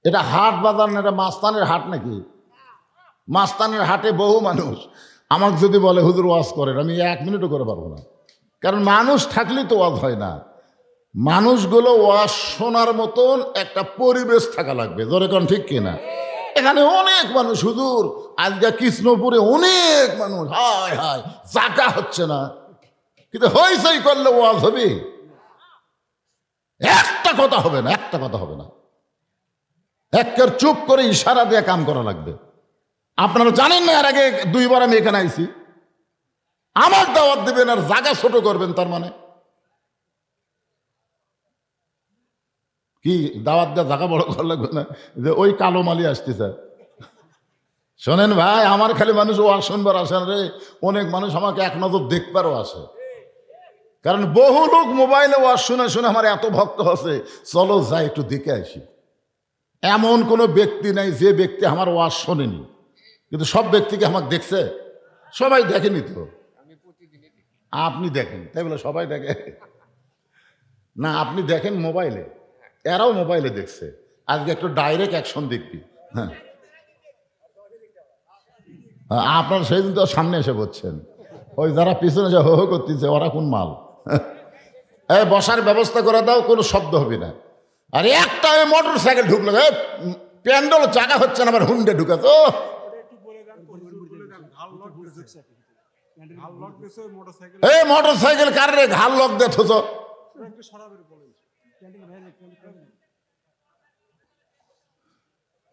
এটা হাট বাজার না, এটা মাস্তানের হাট নাকি? মাস্তানের হাটে বহু মানুষ। আমাকে যদি বলে হুজুর ওয়াজ করেন, আমি 1 মিনিটও করে পারবো না। কারণ মানুষ থাকলেই তো ওয়াজ হয় না। মানুষগুলো ওয়াজ শোনার মতন একটা পরিবেশ থাকা লাগবে। ধরে কোন ঠিক কিনা? এখানে অনেক মানুষ হুজুর, আজকে কৃষ্ণপুরে অনেক মানুষ, হায় হায় জাগা হচ্ছে না, কিন্তু হইচই করলে ওয়াজ হবে? একটা কথা হবে না, একটা কথা হবে না। একের চুপ করে ইশারা দিয়ে কাম করা লাগবে। আপনারা জানেন না, এর আগে 2 বার আমি এখানে আইছি। আমার দাওয়াত দেবেন আর জায়গা ছোট করবেন, তার মানে কি? দাওয়াত দেওয়া জায়গা বড় করা লাগবে না যে ওই কালো মালি আসতেছে। শোনেন ভাই, আমার খালি মানুষ ওয়াজ শুনবার আসেন রে, অনেক মানুষ আমাকে এক নজর দেখবারও আসে। কারণ বহু লোক মোবাইলে ওয়াজ শুনে শুনে আমার এত ভক্ত হচ্ছে, চলো যাই একটু দেখে আসি। এমন কোনো ব্যক্তি নাই যে ব্যক্তি আমার ওয়াজ শোনেনি। কিন্তু সব ব্যক্তিকে আমাকে দেখছে? সবাই দেখেনি তো। আপনি দেখেন তাই বলে সবাই দেখে না? আপনি দেখেন মোবাইলে, এরাও মোবাইলে দেখছে। আজকে একটু ডাইরেক্ট অ্যাকশন দেখবি। হ্যাঁ, আপনার সেই দিন তো সামনে এসে বলছেন, ওই যারা পিছনে যে হো হো করতেছে ওরা কোন মাল? এই বসার ব্যবস্থা করে দাও, কোনো শব্দ হবে না। আর একটা মোটর সাইকেল ঢুকলো, প্যান্ডেল চাকা হচ্ছে না, আবার হুন্ডে ঢুকাতো। এই মোটর সাইকেল কার রে ঘাল লক দেথ?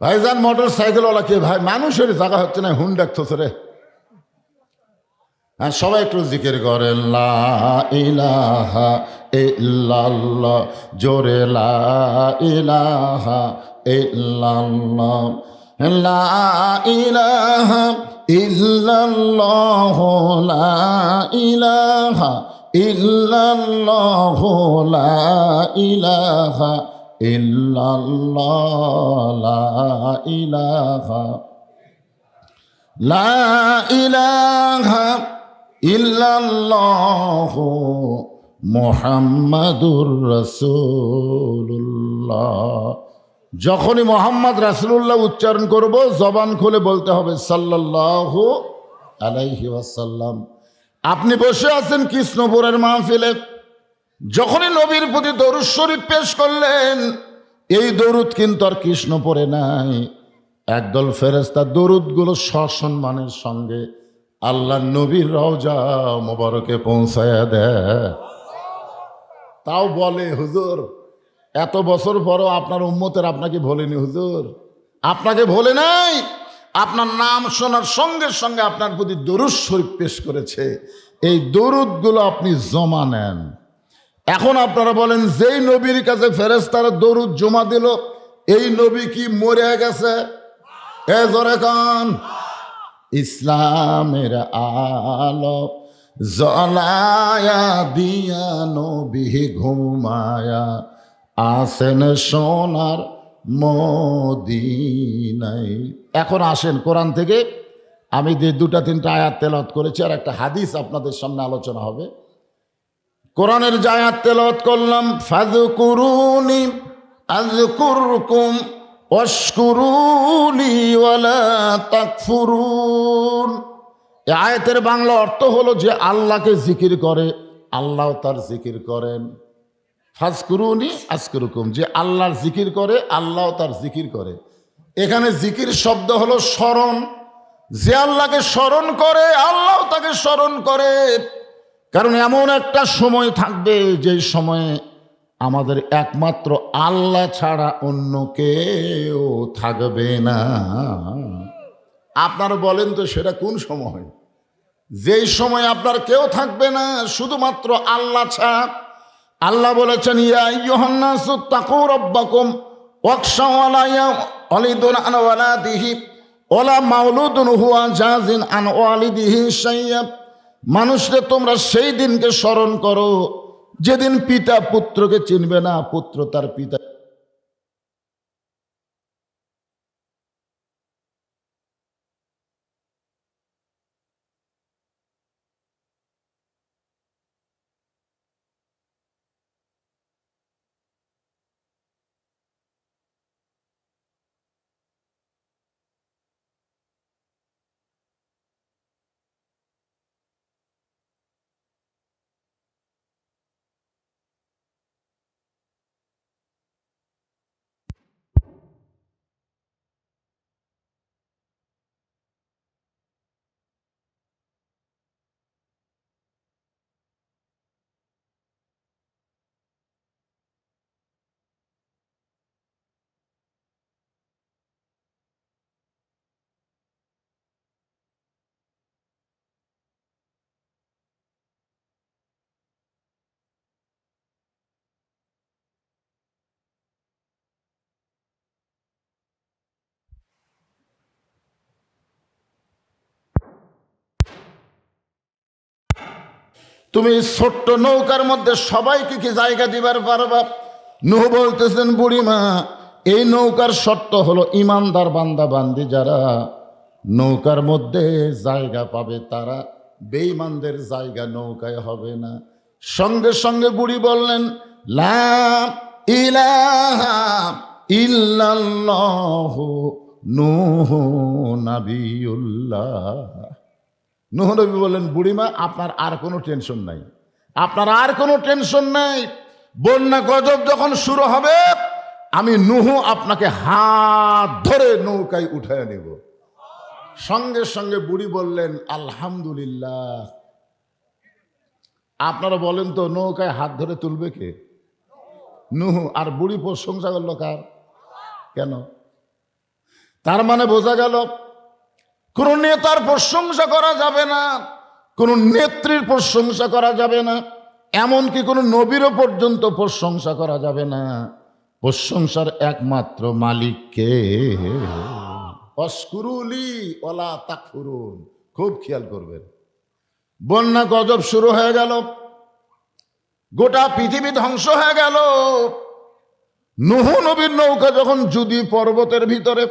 ভাইজান মোটর সাইকেলওয়ালা কে ভাই? মানুষের জায়গা হচ্ছে না, হুন্ডা দেখতেছে রে। হ্যাঁ, সবাই একটু জিকির করেন লা ইলাহা ইল্লাল্লাহ, জোরে লা ইলাহা ইল্লাল্লাহ, লা ইলাহা ইল্লাল্লাহ, লা ইলাহা ইল্লাল্লাহ, লা ইলাহা ইল্লাল্লাহ, লা ইলাহা, লা ইলাহা ইল্লাল্লাহু মুহাম্মাদুর রাসূলুল্লাহ। যখনই মোহাম্মদ রাসূলুল্লাহ উচ্চারণ করব, জবান খুলে বলতে হবে সাল্লাল্লাহু আলাইহি ওয়াসাল্লাম। আপনি বসে আছেন কৃষ্ণপুরের মাহফিলে, যখনই নবীর প্রতি দরুদ শরীফ পেশ করলেন, এই দরুদ কিন্তু আর কৃষ্ণপুরে নাই। একদল ফেরেশতা দরুদগুলো সসম্মানের সঙ্গে আল্লাহ নবীর রওজা মোবারকে পৌঁছায়া দেয়। তাও বলে হুজুর, এত বছর পরও আপনার উম্মতের আপনাকে ভোলেনি হুজুর, আপনাকে ভোলে নাই। আপনার নাম শোনার সঙ্গে সঙ্গে আপনার প্রতি দরুদ শরীফ পেশ করেছে। এই দরুদগুলো আপনি জমা নেন। এখন আপনারা বলেন, যেই নবীর কাছে ফেরেশতারা দরুদ জমা দিল, এই নবী কি মরে গেছে? এ জোরে কান। ইসলামের আলো জ্বলায়া দিয়া নবী ঘুমায়া আসেন সোনার মদিনায়। এখন আসেন, কোরআন থেকে আমি যে 2-3টা আয়াত তেলাওয়াত করেছি আর একটা হাদিস আপনাদের সামনে আলোচনা হবে। কোরআনের যে আয়াত তেলাওয়াত করলাম, ফাযকুরুনি আযকুরকুম ওয়াশকুরুলি ওয়ালা তাকফুরুন। এই আয়াতের বাংলা অর্থ হলো, যে আল্লাহকে জিকির করে আল্লাহ তার জিকির করেন। ফাযকুরুনি আযকুরকুম, যে আল্লাহর জিকির করে আল্লাহ তার জিকির করে। এখানে জিকির শব্দ হলো স্মরণ। যে আল্লাহকে স্মরণ করে আল্লাহ তাকে স্মরণ করে। কারণ এমন একটা সময় থাকবে, যে সময়ে আমাদের একমাত্র আল্লাহ ছাড়া অন্য কেউ থাকবে না। আপনারা বলেন তো সেটা কোন সময়? যেই সময় আপনার কেউ থাকবে না, শুধুমাত্র আল্লাহ ছাড়া। আল্লাহ বলেছেন, ইয়া আইয়ুহান নাসু তাকু রাব্বাকুম ওয়াখশাউ আলাইয়া ওয়ালিদুন আন ওয়ালাদিহি ওয়ালা মাউলুদুন হুয়া জাযিন আন ওয়ালিদিহি শাইয়্যা। মানুষরে তোমরা সেই দিনকে স্মরণ করো যেদিন পিতা পুত্রকে চিনবে না, পুত্র তার পিতা তুমি ছোট্ট নৌকার মধ্যে সবাইকে কি জায়গা দিবার পারবা? নূহ বলতেছেন, বুড়িমা, এই নৌকার শর্ত হলো ইমানদার বান্দা বান্দি যারা নৌকার মধ্যে জায়গা পাবে তারা, বেঈমানদের জায়গা নৌকায় হবে না। সঙ্গে সঙ্গে বুড়ি বললেন, লা ইলাহা ইল্লাল্লাহু নূহ নাবিয়ুল্লাহ। নূহ নবী বললেন, বুড়িমা, আপনার আর কোনো টেনশন নাই, আপনার আর কোনো টেনশন নাই। বন্যা গজব যখন শুরু হবে আমি নূহ আপনাকে হাত ধরে নৌকায় উঠায় নেব। সঙ্গে সঙ্গে বুড়ি বললেন, আলহামদুলিল্লাহ। আপনারা বলেন তো, নৌকায় হাত ধরে তুলবে কে? নূহ। আর বুড়ি প্রশংসা করলো কার? কেন? তার মানে বোঝা গেল কোন নেতার প্রশংসা করা যাবে না, কোন নেত্রীর প্রশংসা করা যাবে না, এমনকি কোন নবীরও পর্যন্ত প্রশংসা করা যাবে না। প্রশংসার একমাত্র মালিককে। অশকুরুলি ওয়ালা তাকফুরুন। খুব খেয়াল করবেন। বন্যা গজব শুরু হয়ে গেল, গোটা পৃথিবী ধ্বংস হয়ে গেল। নূহ নবীর নৌকা যখন জুদি পর্বতের ভিতরে,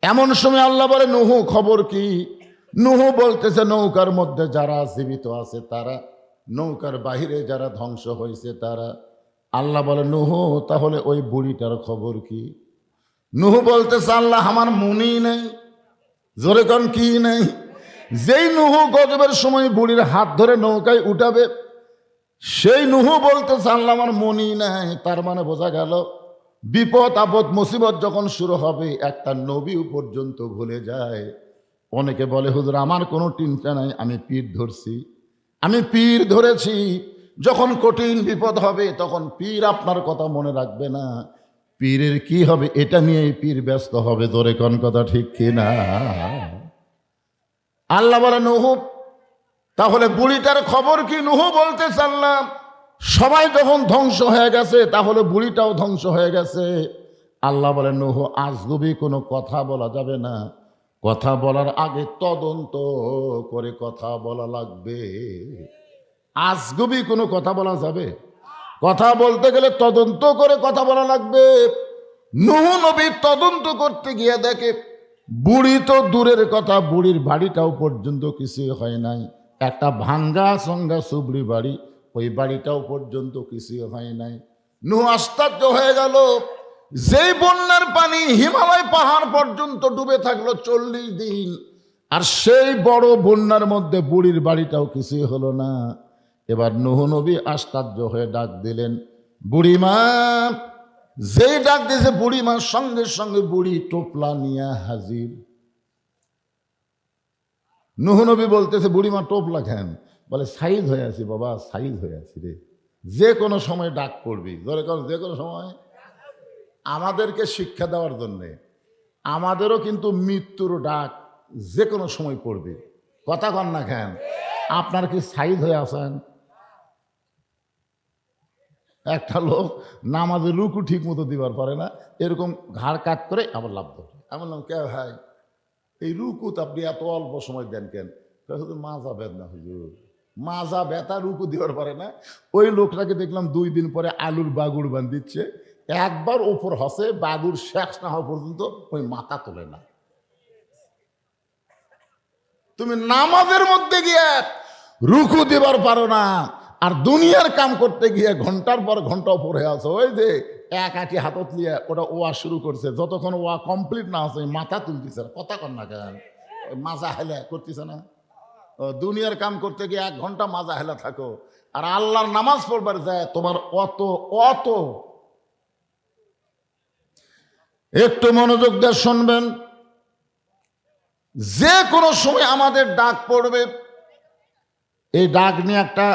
এমন সময় আল্লাহ বলে, নূহ খবর কি? নূহ বলতেছে, নৌকার মধ্যে যারা জীবিত আছে তারা, নৌকার বাহিরে যারা ধ্বংস হয়েছে তারা। আল্লাহ বলে, নূহ, তাহলে ওই বুড়িটার খবর কি? নূহ বলতেছে, আল্লাহ, আমার মনেই নেই। জোরে কোন কি নেই? যেই নূহ গজবের সময় বুড়ির হাত ধরে নৌকায় উঠাবে, সেই নূহ বলতেছে, আল্লাহ, আমার মনেই নাই। তার মানে বোঝা গেল বিপদ আপদ মুসিবত যখন শুরু হবে একটা নবী পর্যন্ত ভুলে যায়। অনেকে বলে, হুজুর, আমার কোনো চিন্তা নাই, আমি পীর ধরছি, আমি পীর ধরেছি। যখন কঠিন বিপদ হবে তখন পীর আপনার কথা মনে রাখবে না, পীরের কি হবে এটা নিয়েই পীর ব্যস্ত হবে। ধরে কোন কথা ঠিক কিনা? আল্লাহ বলে, নূহ, তাহলে বুড়িটার খবর কি? নূহ বলতে চাল্লাম, সবাই যখন ধ্বংস হয়ে গেছে তাহলে বুড়িটাও ধ্বংস হয়ে গেছে। আল্লাহ বলে, নূহ, আজগুবি কোনো কথা বলা যাবে না, কথা বলার আগে তদন্ত করে কথা বলা লাগবে। আজগুবি কোনো কথা বলা যাবে? কথা বলতে গেলে তদন্ত করে কথা বলা লাগবে। নূহ নবী তদন্ত করতে গিয়ে দেখে বুড়ি তো দূরের কথা, বুড়ির বাড়িটাও পর্যন্ত কিছু হয় নাই। একটা ভাঙ্গা সঙ্গা সুবড়ি বাড়ি, ওই বাড়িটাও পর্যন্ত কিছু হয় নাই। নূহ আশ্চর্য হয়ে গেল। যেই বন্যার পানি হিমালয় পাহাড় পর্যন্ত ডুবে থাকলো 40 দিন, আর সেই বড় বন্যার মধ্যে বুড়ির বাড়িটাও কিছুই হলো না। এবার নূহ নবী আশ্চর্য হয়ে ডাক দিলেন, বুড়িমা। যেই ডাক দিয়েছে বুড়িমা, সঙ্গে সঙ্গে বুড়ি টোপলা নিয়ে হাজির। নূহ নবী বলতেছে, বুড়িমা টোপলা খান? বলে, সাইজ হয়ে আছি বাবা, সাইজ হয়ে আছি রে, যে কোনো সময় ডাক পড়বি। ধরে কর, যে কোনো সময়। আমাদেরকে শিক্ষা দেওয়ার জন্যে আমাদেরও কিন্তু মৃত্যুর ডাক যে কোনো সময় পড়বে। কথা কন না খান? আপনার কি সাইজ হয়ে আছেন? একটা লোক নামাজে রুকু ঠিক মতো দিবার পারে না, এরকম ঘাড় কাট করে আবার লাভ ধরে। আমি বললাম, কে ভাই, এই রুকুত আপনি এত অল্প সময় দেন কেন? শুধু মাজা বেদনা হুজুর, মাজা ব্যথা, রুকু দিবার পারে না। ওই লোকটাকে দেখলাম 2 দিন পরে আলুর বাগুড় বান দিচ্ছে, একবার ওপর হসে, বাগুড় শেষ না হওয়া পর্যন্ত ওই মাথা তোলে না। তুমি নামাজের মধ্যে গিয়ে রুকু দিবার পারো না, আর দুনিয়ার কাম করতে গিয়ে ঘন্টার পর ঘন্টা পরে আছো। ওই যে এক আটি হাতত নিয়ে ওটা ওয়া শুরু করছে, যতক্ষণ ওয়া কমপ্লিট না আছে মাথা তুলতেছে। কথা কন না কেন? মাজা হেলা করতেছে না? দুনিয়ার কাম করতে গিয়ে 1 ঘন্টা মাজা হেলা থাকো, আর আল্লাহর নামাজ পড়বার যায় তোমার অত অত। একটু মনোযোগ দিয়ে শুনবেন। যে কোনো সময় আমাদের ডাক পড়বে। এই ডাক নিয়ে একটা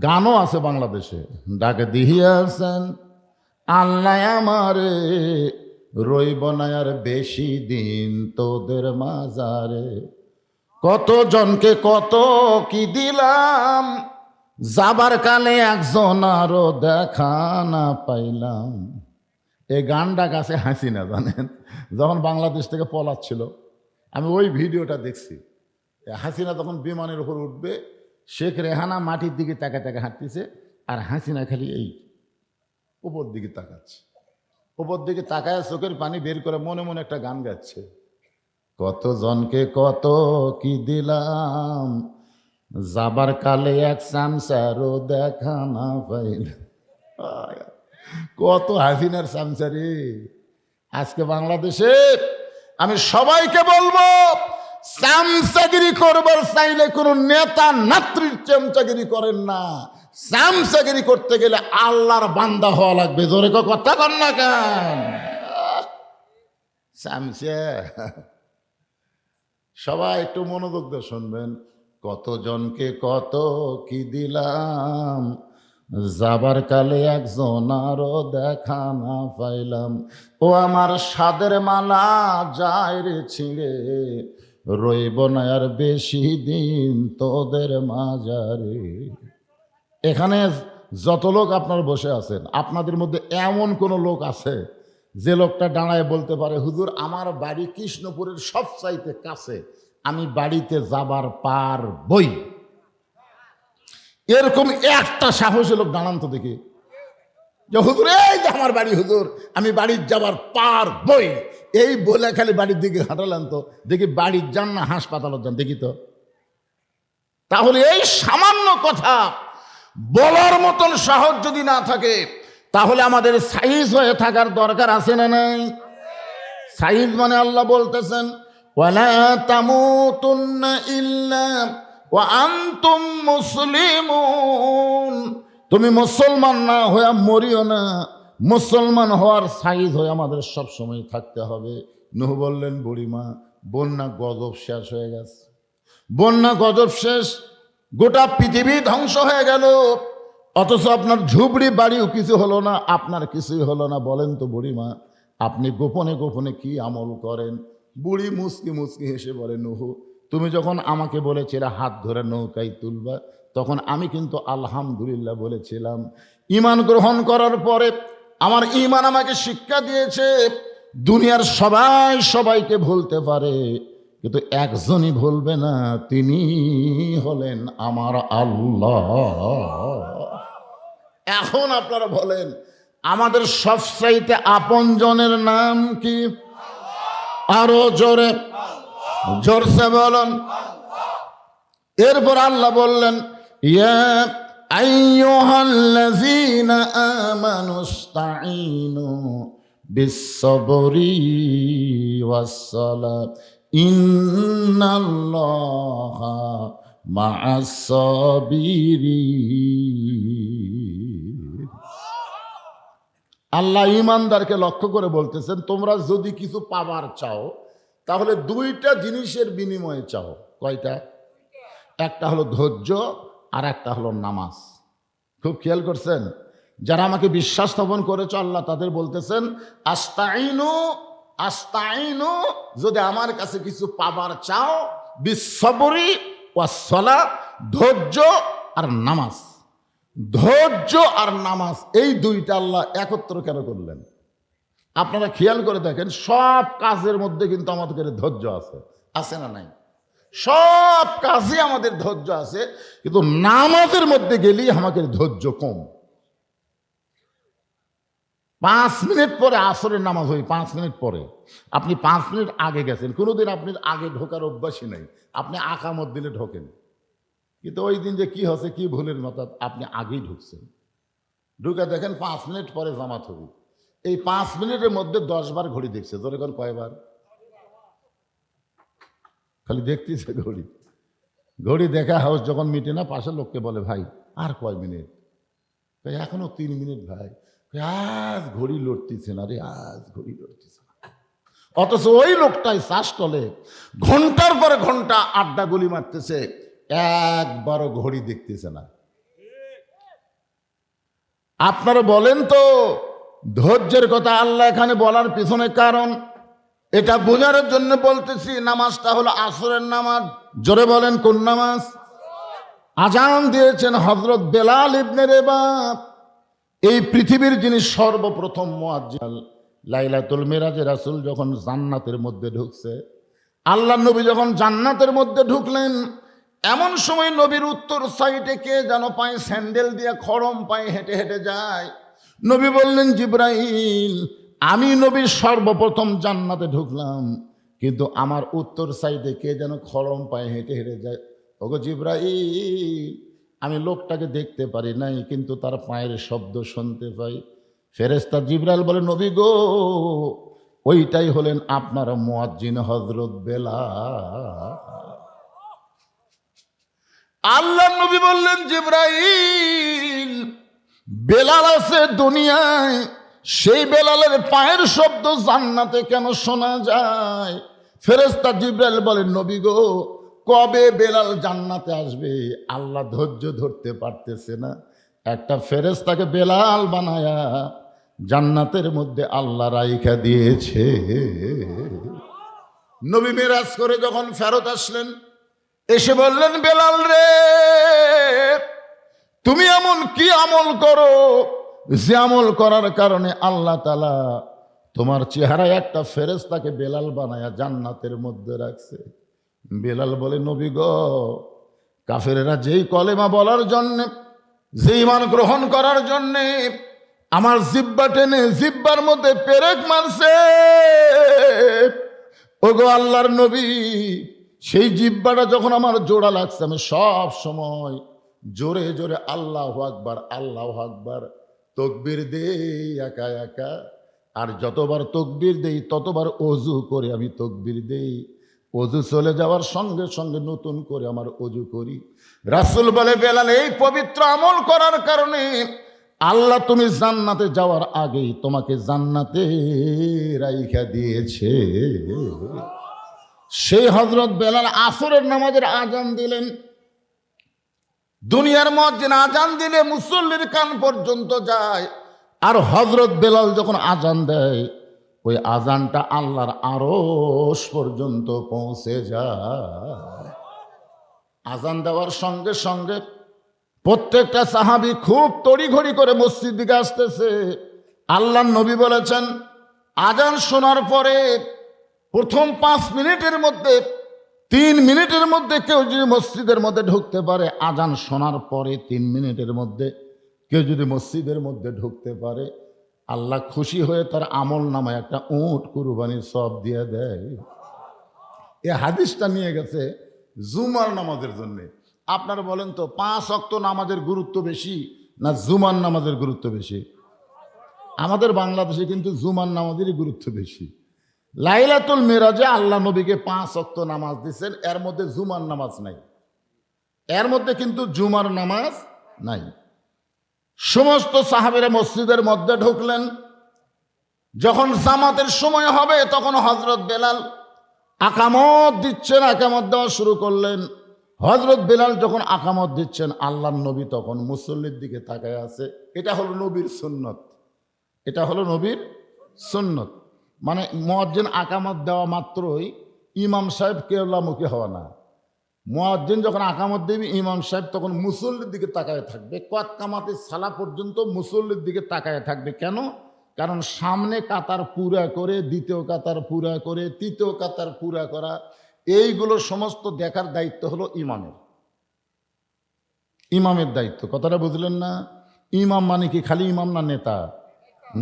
গানও আছে বাংলাদেশে। ডাক দিহিয়াছেন আল্লাহ আমারে, রইব না আর বেশি দিন তোদের মাজারে। কত জনকে কত কি দিলাম, যাবার কালে একজন আরো দেখা না পাইলাম। এই গানটা গাছে হাসিনা, জানেন, যখন বাংলাদেশ থেকে পলাচ্ছিল, আমি ওই ভিডিওটা দেখছি। হাসিনা তখন বিমানের উপর উঠবে, শেখ রেহানা মাটির দিকে তাকা তাকা হাঁটতেছে, আর হাসিনা খালি এই উপর দিকে তাকাচ্ছে। উপর দিকে তাকায় চোখের পানি বের করে মনে মনে একটা গান গাচ্ছে, কত জনকে কত কি দিলাম, যাবার কালে এক চামচারও দেখা না পাইলাম। কত হাসিনার চামচারি আজকে বাংলাদেশে। আমি সবাইকে বলবো, চামচাগিরি করবার চাইলে কোনো নেতা নাত্রীর চামচাগিরি করেন না। চামচাগিরি করতে গেলে আল্লাহর বান্দা হওয়া লাগবে। জোরে কথা কন না কেন? চামচা সবাই একটু মনোযোগ দিয়ে শুনবেন। কতজনকে কত কি দিলাম, যাবার কালে একজন আরো দেখা না পাইলাম। ও আমার সাদের মালা যায় রে ছিঁড়ে, রইব না আর বেশি দিন তোদের মাঝারে। এখানে যত লোক আপনার বসে আছেন, আপনাদের মধ্যে এমন কোন লোক আছে যে লোকটা দাঁড়ায় বলতে পারে, হুজুর আমার বাড়ি কৃষ্ণপুরের সবচাইতে কাছে, আমি বাড়িতে যাবার পারবই? এরকম একটা সাহসী লোক দাঁড়ান তো দেখি, যে হুজুর এই যে আমার বাড়ি, হুজুর আমি বাড়ির যাবার পারবই, এই বলে খালি বাড়ির দিকে হাঁটালেন তো দেখি বাড়ির যান না হাসপাতালের যান দেখি তো। তাহলে এই সামান্য কথা বলার মতন সাহস যদি না থাকে, তাহলে আমাদের সাইজ হয়ে থাকার দরকার আছে না নাই? সাইজ মানে আল্লাহ বলতেছেন, ওয়ালা তামুতুন্না ইল্লা ওয়া আনতুম মুসলিমুন। তুমি মুসলমান না হয়ে মরিও না, মুসলমান হওয়ার সাইজ হয়ে আমাদের সব সময় থাকতে হবে। নূহ বললেন, বুড়িমা বন্যা গজব শেষ হয়ে গেছে, বন্যা গজব শেষ, গোটা পৃথিবী ধ্বংস হয়ে গেল, অথচ আপনার ঝুপড়ি বাড়িও কিছু হলো না, আপনার কিছুই হলো না। বলেন তো বুড়িমা, আপনি গোপনে গোপনে কি আমল করেন? বুড়ি মুচকি মুচকি হেসে বলে, নূহ তুমি যখন আমাকে বলেছিলে হাত ধরে নৌকায় তুলবা, তখন আমি কিন্তু আলহামদুলিল্লাহ বলেছিলাম। ঈমান গ্রহণ করার পরে আমার ঈমান আমাকে শিক্ষা দিয়েছে, দুনিয়ার সবাই সবাইকে ভুলতে পারে, কিন্তু একজনই ভুলবে না, তিনি হলেন আমার আল্লাহ। এখন আপনারা বলেন, আমাদের সবচাইতে আপনজনের নাম কি? আরো জোরে জোরসে বলুন। এরপর আল্লাহ বললেন, ইয়া আইয়ুহাল্লাযীনা আমানুস্তাঈনু বিস-সাবরি ওয়াস-সালাত ইন্নাল্লাহা মা'আস-সাবিরিন। আল্লাহ ঈমানদারকে লক্ষ্য করে বলতেছেন, তোমরা যদি কিছু পাবার চাও তাহলে দুইটা জিনিসের বিনিময়ে চাও। কয়টা? একটা হলো ধৈর্য, আর একটা হলো নামাজ। খুব খেয়াল করছেন? যারা আমাকে বিশ্বাস স্থাপন করেছ, আল্লাহ তাদের বলতেছেন, আস্তাইনু আস্তাইনু, যদি আমার কাছে কিছু পাবার চাও, বিস-সাবরি ওয়াস-সালাত, ধৈর্য আর নামাজ। ধৈর্য আর নামাজ এই দুইটা আল্লাহ একত্র কেন করলেন? আপনারা খেয়াল করে দেখেন, সব কাজের মধ্যে কিন্তু আমাদের ধৈর্য আছে, আছে না নাই? সব কাজে আমাদের ধৈর্য আছে, কিন্তু নামাজের মধ্যে গেলেই আমাদের ধৈর্য কম। 5 মিনিট পরে আসরের নামাজ হয়, 5 মিনিট পরে আপনি 5 মিনিট আগে গেছেন, কোনোদিন আপনি আগে ঢোকার অভ্যাসই নাই, আপনি আকামত দিলে ঢোকেন, কিন্তু ওই দিন যে কি হচ্ছে, কি ভুলের মতো আপনি আগেই ঢুকছেন। ঢুকে দেখেন 5 মিনিট পরে জামাত হবে। এই 5 মিনিটের মধ্যে 10 বার ঘড়ি দেখছে। ধরে কোন কয়বার? খালি দেখতেছে ঘড়ি। ঘড়ি দেখা হাউস যখন মিটে না, পাশের লোককে বলে, ভাই আর কয় মিনিট? এখনো 3 মিনিট ভাই। আজ ঘড়ি লড়তেছে না রে, আজ ঘড়ি লড়তেছে না। অথচ ওই লোকটাই শ্বাসতলে ঘন্টার পরে ঘন্টা আড্ডা গুলি মারতেছে, একবারও ঘড়ি দেখতেছে না। আপনারা বলেন তো, ধৈর্যের কথা আল্লাহ এখানে বলার পিছনে কারণ, এটা বোঝার জন্য বলতেছি। নামাজটা হলো আসরের নামাজ। জোরে বলেন, কোন নামাজ? আজান দিয়েছেন হযরত বেলাল ইবনে রেবাহ, এই পৃথিবীর যিনি সর্বপ্রথম মুয়াজ্জিন। লাইলাতুল মিরাজে রাসূল যখন জান্নাতের মধ্যে ঢুকছে, আল্লাহর নবী যখন জান্নাতের মধ্যে ঢুকলেন, এমন সময় নবীর উত্তর সাইডে কে যেন পায়ে স্যান্ডেল দিয়ে খড়ম পায়ে হেঁটে হেঁটে যায়। নবী বললেন, জিব্রাইল, আমি নবীর সর্বপ্রথম জান্নাতে ঢুকলাম, কিন্তু আমার উত্তর সাইডে কে যেন খড়ম পায়ে হেঁটে হেঁটে যায়। ওগো জিব্রাইল, আমি লোকটাকে দেখতে পারি নাই, কিন্তু তার পায়ের শব্দ শুনতে পাই। ফেরেশতা জিব্রাইল বলে, নবী গো, ওইটাই হলেন আপনার মুয়াজ্জিন হযরত বেলাল। আল্লাহ নবী বললেন, জিব্রাইল, বেলাল আছে দুনিয়ায়, সেই বেলালের পায়ের শব্দ জান্নাতে কেন শোনা যায়? ফেরেশতা জিব্রাইল বলেন, নবী গো, কবে বেলাল জান্নাতে আসবে আল্লাহ ধৈর্য ধরতে পারতেছে না। একটা ফেরেশতাকে বেলাল বানায়া জান্নাতের মধ্যে আল্লাহ রাইখা দিয়েছে। নবী মেরাজ করে যখন ফেরত আসলেন, এসে বললেন, বেলাল রে, তুমি এমন কি আমল করো যে আমল করার কারণে আল্লাহ তাআলা তোমার চেহারায় একটা ফেরেশতাকে বেলাল বানায়া জান্নাতের মধ্যে রাখছে? বেলাল বলে, নবী গো, কাফেরেরা যেই কলেমা বলার জন্যে, যে ঈমান গ্রহণ করার জন্যে আমার জিব্বা টেনে জিব্বার মধ্যে পেরেক মারছে, ওগো আল্লাহর নবী, সেই জিব্বাটা যখন আমার জোড়া লাগছে, আমি সব সময় জোরে জোরে আল্লাহু আকবার আল্লাহু আকবার তাকবীর দেই একা একা। আর যতবার তাকবীর দেই ততবার ওযু করে আমি তাকবীর দেই। ওযু চলে যাওয়ার সঙ্গে সঙ্গে নতুন করে আমার ওযু করি। রাসূল বলে, বেলাল, এই পবিত্র আমল করার কারণে আল্লাহ তুমি জান্নাতে যাওয়ার আগেই তোমাকে জান্নাতে রাইখা দিয়েছে। সেই হযরত বেলাল আসরের নামাজের আজান দিলেন। দুনিয়ার মুয়াজ্জিন আজান দিলে মুসল্লির কান পর্যন্ত যায়, আর হযরত বেলাল যখন আজান দেয়, ওই আজানটা আল্লাহর আরশ পর্যন্ত পৌঁছে যায়। আজান দেওয়ার সঙ্গে সঙ্গে প্রত্যেকটা সাহাবী খুব তড়িঘড়ি করে মসজিদ দিকে আসতেছে। আল্লাহর নবী বলেছেন, আজান শোনার পরে প্রথম 5 মিনিটের মধ্যে, 3 মিনিটের মধ্যে কেউ যদি মসজিদের মধ্যে ঢুকতে পারে, আজান শোনার পরে 3 মিনিটের মধ্যে কেউ যদি মসজিদের মধ্যে ঢুকতে পারে, আল্লাহ খুশি হয়ে তার আমল নামায় একটা উট কুরবানির সওয়াব দিয়ে দেয়। এই হাদিসটা নিয়ে গেছে জুমার নামাজের জন্য। আপনারা বলেন তো, 5 ওয়াক্ত নামাজের গুরুত্ব বেশি না জুমার নামাজের গুরুত্ব বেশি? আমাদের বাংলাদেশে কিন্তু জুমার নামাজেরই গুরুত্ব বেশি। লাইলাতুল মিরাজে আল্লাহ নবীকে 5 ওয়াক্ত নামাজ দিয়েছেন, এর মধ্যে জুমার নামাজ নাই। এর মধ্যে কিন্তু জুমার নামাজ নাই। সমস্ত সাহাবীরা মসজিদের মধ্যে ঢুকলেন। যখন জামাতের সময় হবে তখন হযরত বেলাল আকামত দিচ্ছেন, আকামত দেওয়া শুরু করলেন। হযরত বেলাল যখন আকামত দিচ্ছেন, আল্লাহর নবী তখন মুসল্লির দিকে তাকায় আছে। এটা হলো নবীর সুন্নত, এটা হলো নবীর সুন্নত। মানে মুয়াজ্জিন আকামত দেওয়া মাত্রই ইমাম সাহেব কেবলামুখী হওয়া না। মুয়াজ্জিন যখন আকামত দেবে, ইমাম সাহেব তখন মুসল্লির দিকে তাকায় থাকবে। কত কামাতে সালা পর্যন্ত মুসল্লির দিকে তাকায় থাকবে। কেন? কারণ সামনে কাতার পুরা করে, দ্বিতীয় কাতার পুরা করে, তৃতীয় কাতার পুরা করা, এইগুলো সমস্ত দেখার দায়িত্ব হলো ইমামের। ইমামের দায়িত্ব। কথাটা বুঝলেন না? ইমাম মানে কি খালি ইমাম না নেতা?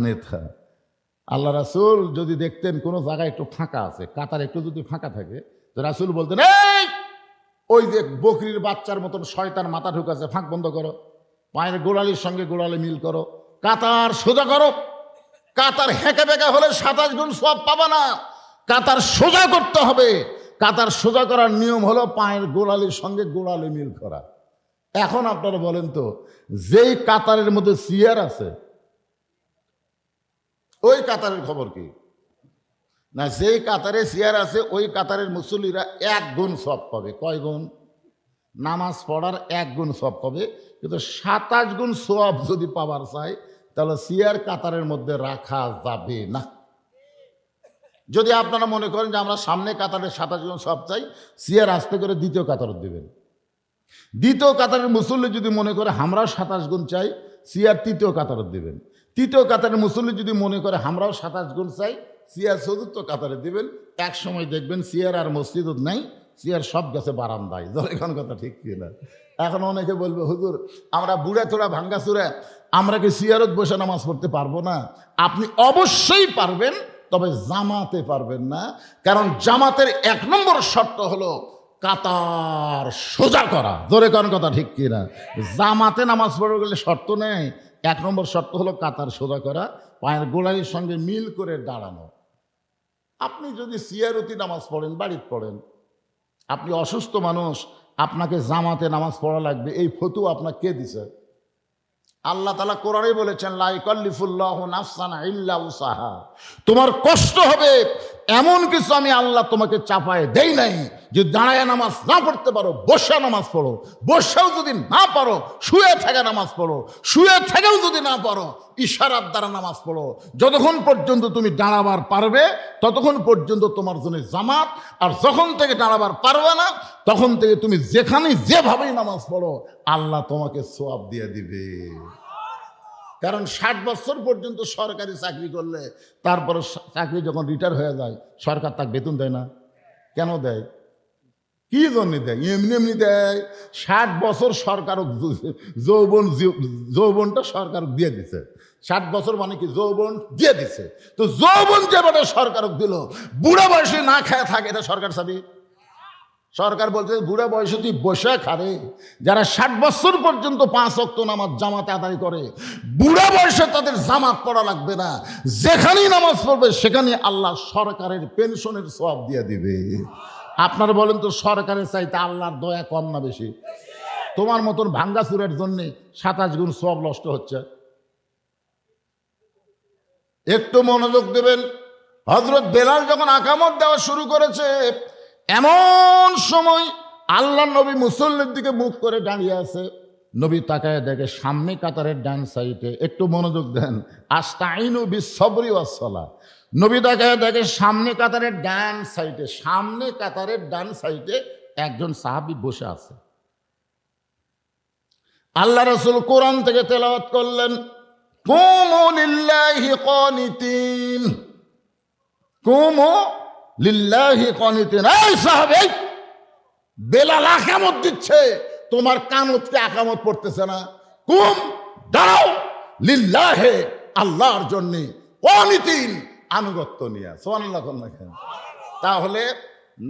নেতা। আল্লাহ রাসূল যদি দেখতেন কোনো জায়গায় একটু ফাঁকা আছে, কাতার একটু যদি ফাঁকা থাকে, তো রাসূল বলতেন, এই ওই যে বকরির বাচ্চার মতন শয়তান মাথা ঢুকাছে, ফাঁক বন্ধ করো, পায়ের গোড়ালির সঙ্গে গোড়ালি মিল করো, কাতার সোজা করো। কাতার হেঁকে বেঁকে হলে 27 গুণ সওয়াব পাবা না, কাতার সোজা করতে হবে। কাতার সোজা করার নিয়ম হলো পায়ের গোড়ালির সঙ্গে গোড়ালি মিল করা। এখন আপনারা বলেন তো, যেই কাতারের মধ্যে চেয়ার আছে, ওই কাতারের খবর কি? না, যেই কাতারে চেয়ার আছে ওই কাতারের মুসল্লিরা 1 গুণ সওয়াব পাবে। কয় গুণ? নামাজ পড়ার 1 গুণ সওয়াব পাবে। কিন্তু 27 গুণ সওয়াব যদি পাবার চাই, তাহলে চেয়ার কাতারের মধ্যে রাখা যাবে না। যদি আপনারা মনে করেন যে আমরা সামনে কাতারে 27 গুণ সওয়াব চাই, চেয়ার আস্তে করে দ্বিতীয় কাতার দিবেন। দ্বিতীয় কাতারের মুসল্লি যদি মনে করে আমরাও 27 গুণ চাই, চেয়ার তৃতীয় কাতার দিবেন। তৃতীয় কাতারের মুসল্লি যদি মনে করে আমরাও 27 গুণ চাই, চেয়ার চতুর্থ কাতারে দিবেন। এক সময় দেখবেন চেয়ার আর মসজিদ নাই, চেয়ার সব গেছে বারান্দায়। ধর এখন কথা ঠিক কিনা? এখন অনেকে বলবে হুজুর আমরা বুড়া তোরা ভাঙ্গা চুরা, আমরা কি চেয়ারত বসে নামাজ পড়তে পারবো না? আপনি অবশ্যই পারবেন, তবে জামাতে পারবেন না। কারণ জামাতের 1 নম্বর শর্ত হলো কাতার সোজা করা। জোরে কোন কথা ঠিক কিনা? জামাতে নামাজ পড়ে গেলে শর্ত নেই, 1 নম্বর শর্ত হলো কাতার সোজা করা, পায়ের গোড়ালির সঙ্গে মিল করে দাঁড়ানো। আপনি যদি সিয়ারতি নামাজ পড়েন, বাড়িতে পড়েন, আপনি অসুস্থ মানুষ, আপনাকে জামাতে নামাজ পড়া লাগবে, এই ফতোয়া আপনাকে কে দিছে? আল্লাহ তাআলা কোরআনে বলেছেন, লা ইকাল্লিফুল্লাহু নাফসান ইল্লা উসাহা। তোমার কষ্ট হবে এমন কিছু আমি আল্লাহ তোমাকে চাপায় দেই নাই। যে দাঁড়ায় নামাজ না পড়তে পারো, বসে নামাজ পড়ো। বসেও যদি না পারো, শুয়ে থেকে নামাজ পড়ো। শুয়ে থেকেও যদি না পারো, ইশারার দ্বারা নামাজ পড়ো। যতক্ষণ পর্যন্ত তুমি দাঁড়াবার পারবে ততক্ষণ পর্যন্ত তোমার জন্য জামাত। আর যখন থেকে দাঁড়াবার পারবে না, তখন থেকে তুমি যেখানে যেভাবেই নামাজ পড়ো, আল্লাহ তোমাকে সওয়াব দিয়ে দিবে। কারণ 60 বছর পর্যন্ত সরকারি চাকরি করলে তারপরে চাকরি যখন রিটায়ার হয়ে যায়, সরকার তাকে বেতন দেয় না। কেন দেয়? কি জন্য দেয়? এমনি এমনি দেয়। 60 বছর সরকার যৌবনটা সরকার দিয়ে দিছে। 60 বছর মানে কি যৌবন দিয়ে দিছে। তো যৌবন যেভাবে সরকার দিল, বুড়া বয়সে না খায় থাকে, এটা সরকার চাবি? সরকার বলছে বুড়া বয়সে তুই বসে খারে। যারা 60 বছর পর্যন্ত 5 ওয়াক্ত নামাজ জামাতে আদায় করে, বুড়া বয়সে তাদের জামাত পড়া লাগবে না। যেখানেই নামাজ পড়বে সেখানে আল্লাহ সরকারের পেনশনের সওয়াব দিয়ে দিবে। আপনারা বলেন তো, সরকারের চাইতে আল্লাহর দয়া কম না বেশি? তোমার মতন ভাঙ্গাচুরের জন্য 27 গুণ সওয়াব নষ্ট হচ্ছে। একটু মনোযোগ দেবেন। হযরত বেলাল যখন আকামত দেওয়া শুরু করেছে, এমন সময় আল্লাহ নবী মুসল্লির দিকে মুখ করে দাঁড়িয়ে আছে। নবী তাকায় দেখে সামনে কাতারের ডান সাইডে, একটু মনোযোগ দেন, আস্তাইনু বিস-সবরি ওয়াস-সালাহ। নবী তাকায় দেখে সামনে কাতারের ডান সাইডে একজন সাহাবী বসে আছে। আল্লাহ রাসূল কোরআন থেকে তেলাওয়াত করলেন, কুমু লিল্লাহি কানিতিন, কুমু লিল্লাহি কানিতিন। এই সাহাবী, বেলাল আকামত দিচ্ছে, তোমার কানতকে আকামত পড়তেছে না? কুম, দাঁড়াও, লিল্লাহে, আল্লাহর জন্য, কানিতিন, আনুগত্য নিয়ে। সুবহানাল্লাহ। তাহলে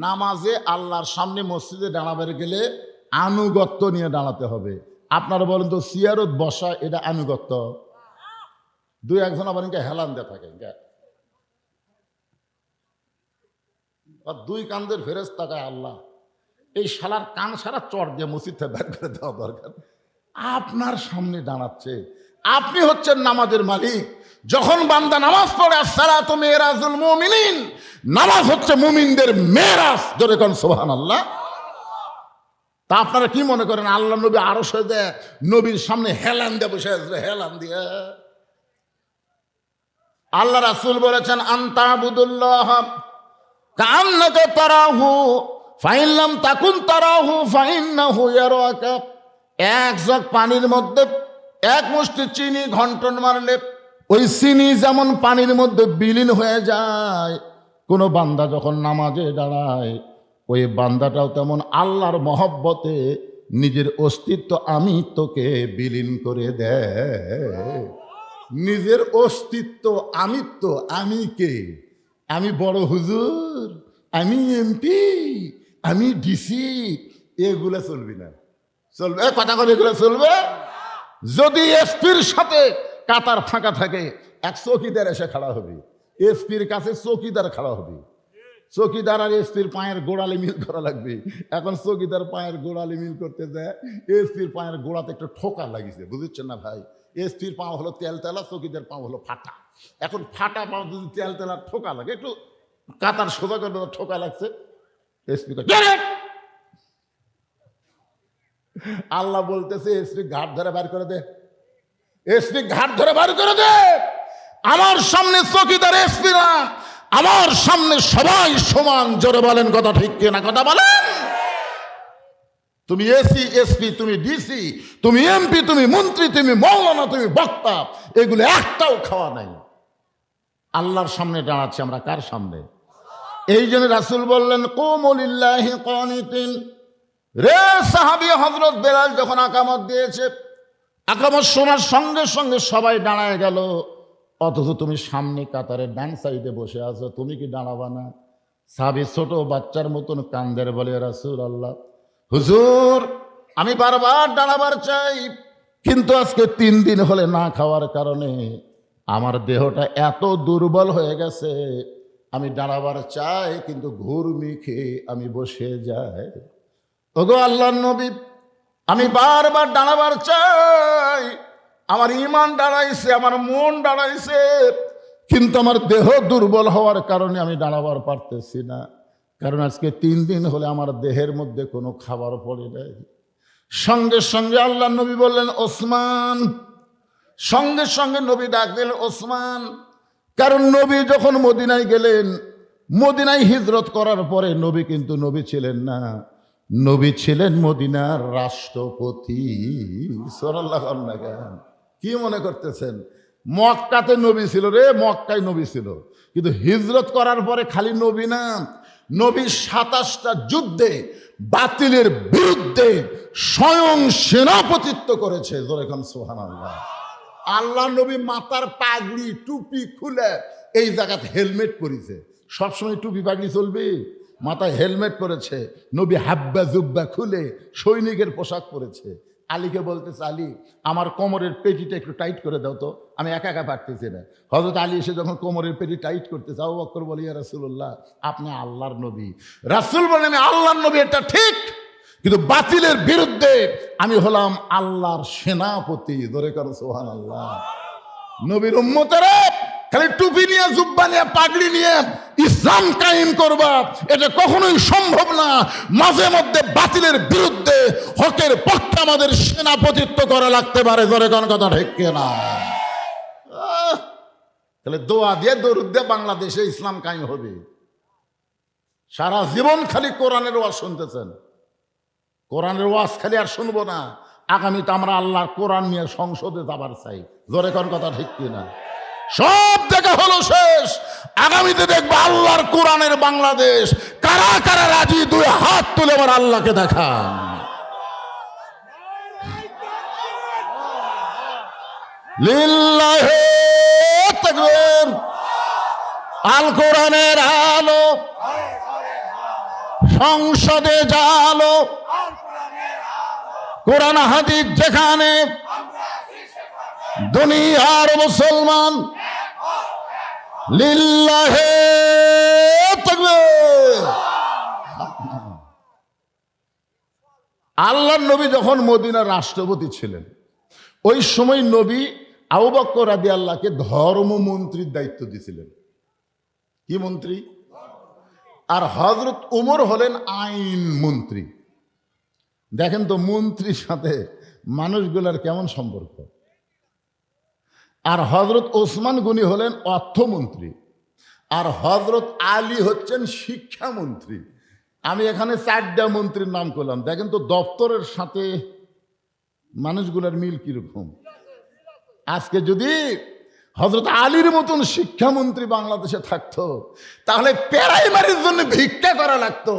নামাজে আল্লাহর সামনে মসজিদে দাঁড়াবার গেলে আনুগত্য নিয়ে দাঁড়াতে হবে। আপনারা বলেন তো, সিয়ারত বসা এটা আনুগত্য? 2-1 আবার হেলান দিয়ে থাকেন, আর 2 কান্দের ফেরেশতা তাকায় আল্লাহ, এই শালার কান সারা চড় দিয়ে মসজিদ থেকে বের করে দেওয়া দরকার। আপনার সামনে দাঁড়াচ্ছে, আপনি হচ্ছেন নামাজের মালিক। যখন বান্দা নামাজ পড়ে, আসসালাতু মিরাজুল মুমিনিন, নামাজ হচ্ছে মুমিনদের মেরাজ। জোরে কোন সুবহানাল্লাহ। তা আপনারা কি মনে করেন আল্লাহ নবী আরশে দেয় নবীর সামনে হেলান দিয়ে বসে আছে? হেলান দিয়ে? আল্লাহ রাসূল বলেছেন, আনতাবুদুল্লাহ কান্নাকা তারাহু ফাইন লাম তাকুন তারাহু ফাইন্নাহু ইয়ারাকা। 1 জগ পানির মধ্যে 1 মুষ্টি চিনি ঘন্টন মারলে ওই চিনি যেমন পানির মধ্যে বিলীন হয়ে যায়, কোন বান্দা যখন নামাজে দাঁড়ায়, ওই বান্দাটাও তেমন আল্লাহর মহব্বতে নিজের অস্তিত্ব আমিত্বকে বিলীন করে দেয়। নিজের অস্তিত্ব আমিত্ব, আমি কে? আমি বড় হুজুর, আমি এমপি, আমি ডিসি, এগুলো চলবি না। চলবে কথা করে, এগুলো চলবে? যদি এসপির সাথে কাতার ফাঁকা থাকে, এক চৌকিদার এসে খাড়া হবে, এসপির কাছে চৌকিদার খাড়া হবে। চৌকিদার আর এসপির পায়ের গোড়ালি মিল করা লাগবে। এখন চৌকিদার পায়ের গোড়ালি মিল করতে যায়, এসপির পায়ের গোড়াতে একটু ঠোকা লাগিয়েছে, বুঝছেন না ভাই? এসপির পা হলো তেলতেলা, চৌকিদার পা হলো ফাটা। এখন ফাটা পা যদি তেলতেলার ঠোকা লাগে, একটু কাতার সোজা করে ঠোকা লাগছে, এসপি আল্লাহ বলতেছে, এসপি ঘাট ধরে বার করে দে, এসপি ঘাট ধরে বার করে দে। আমার সামনে চৌকিদার এসপি না, আমার সামনে সবাই সমান। জোরে বলেন কথা ঠিক কিনা? কথা বলেন। তুমি এসি, এসপি, তুমি ডিসি, তুমি এমপি, তুমি মন্ত্রী, তুমি মৌলানা, তুমি বক্তা, এগুলো একটাও খাওয়া নাই। আল্লাহর সামনে দাঁড়াচ্ছি আমরা, কার সামনে? এই জন্য রাসূল বললেন কুমু লিল্লাহি কানিতিন। রে সাহাবী হযরত বেলাল যখন আকামত দিয়েছে, আকামত শোনার সঙ্গে সঙ্গে সবাই দাঁড়ায় গেল, অথচ তুমি সামনে কাতারের ডান সাইডে বসে আছো, তুমি কি দাঁড়াবা না? সাহাবী ছোট বাচ্চার মতন কান্দের, বলে রাসূলুল্লাহ, হুজুর আমি বারবার দাঁড়াবার চাই, কিন্তু আজকে 3 দিন হলে না খাওয়ার কারণে আমার দেহটা এত দুর্বল হয়ে গেছে, আমি দাঁড়াবার চাই কিন্তু ঘুরমি খেয়ে আমি বসে যাই। ওগো আল্লাহর নবী, আমি বারবার দাঁড়াবার চাই, আমার ঈমান দাঁড়াইছে, আমার মন দাঁড়াইছে, কিন্তু আমার দেহ দুর্বল হওয়ার কারণে আমি দাঁড়াবার পারতেছি না, কারণ আজকে 3 দিন হলে আমার দেহের মধ্যে কোনো খাবার পড়ে নাই। সঙ্গে সঙ্গে আল্লাহর নবী বললেন ওসমান। সঙ্গে সঙ্গে নবী ডাক দিলেন ওসমান। কারণ নবী যখন মদিনায় গেলেন, মদিনায় হিজরত করার পরে নবী কিন্তু নবী ছিলেন না, নবী ছিলেন মদিনার রাষ্ট্রপতি। সাল্লাল্লাহু আলাইহি ওয়াসাল্লাম। কি মনে করতেছেন মক্কাতে নবী ছিল? রে মক্কায় নবী ছিল, কিন্তু হিজরত করার পরে খালি নবী না, নবী 27টা যুদ্ধে বাতিলের বিরুদ্ধে স্বয়ং সেনাপতিত্ব করেছে। যেরকম সুবহানাল্লাহ। আল্লাহ নবী মাথার পাগড়ি টুপি খুলে এই জায়গাতে হেলমেট পরেছে। সবসময় টুপি পাগড়ি চলবে? মাথায় হেলমেট পরেছে। নবী হাব্বা জুব্বা খুলে সৈনিকের পোশাক পরেছে। আলীকে বলতেছে, আলী আমার কোমরের পেটিটা একটু টাইট করে দাও তো, আমি একা একা পারতেছি না। হযরত আলী এসে যখন কোমরের পেটি টাইট করতেছে, আবু বকর বলে, ইয়া রাসূলুল্লাহ আপনি আল্লাহর নবী। রাসূল বলেন, আমি আল্লাহর নবী এটা ঠিক, কিন্তু বাতিলের বিরুদ্ধে আমি হলাম আল্লাহর সেনাপতি। ধরে করো সুবহানাল্লাহ। নবীর উম্মতেরা খালি টুপি নিয়ে, জুব্বা নিয়ে, পাগড়ি নিয়ে ইসলাম কায়েম করবা, এটা কখনোই সম্ভব না। মাঝে মধ্যে বাতিলের বিরুদ্ধে হকের পক্ষে আমাদের সেনাপতিত্ব করা লাগতে পারে। ধরে কোন কথা ঠিক না? তাহলে দোয়া দিয়ে দরুদ দিয়ে বাংলাদেশে ইসলাম কায়েম হবে। সারা জীবন খালি কোরআনের ওয়াজ শুনতেছেন, কোরআনের ওয়াজ খালি আর শুনবো না। আগামীতে আমরা আল্লাহর কোরআন নিয়ে সংসদে যাবার চাই। জোরে কোন কথা ঠিক কিনা? সব দেখা হলো শেষ, আগামীতে দেখবো আল্লাহর কোরআনের বাংলাদেশ। কারা কারা রাজি? 2 হাত তুলে আমার আল্লাহকে দেখান। লিল্লাহি তাকবীর। আল কোরআনের আলো সংসদে জালো, কোরআন হাদিস যেখানে, দুনিয়ার মুসলমান লিল্লাহি তাকবীর। আল্লাহর নবী যখন মদিনার রাষ্ট্রপতি ছিলেন, ওই সময় নবী আবু বকর রাদিয়াল্লাহকে ধর্মমন্ত্রীর দায়িত্ব দিয়েছিলেন। কি মন্ত্রী? আর হযরত উমর হলেন আইন মন্ত্রী। দেখেন তো মন্ত্রীর সাথে মানুষগুলার কেমন সম্পর্ক। আর হযরত ওসমান গনি হলেন অর্থমন্ত্রী, আর হযরত আলী হচ্ছেন শিক্ষামন্ত্রী। আমি এখানে 4টা মন্ত্রীর নাম করলাম। দেখেন তো দপ্তরের সাথে মানুষগুলার মিল কিরকম। আজকে যদি হযরত আলীর মতন শিক্ষামন্ত্রী বাংলাদেশে থাকতো, তাহলে প্রাইমারির জন্য ভিক্ষা করা লাগতো,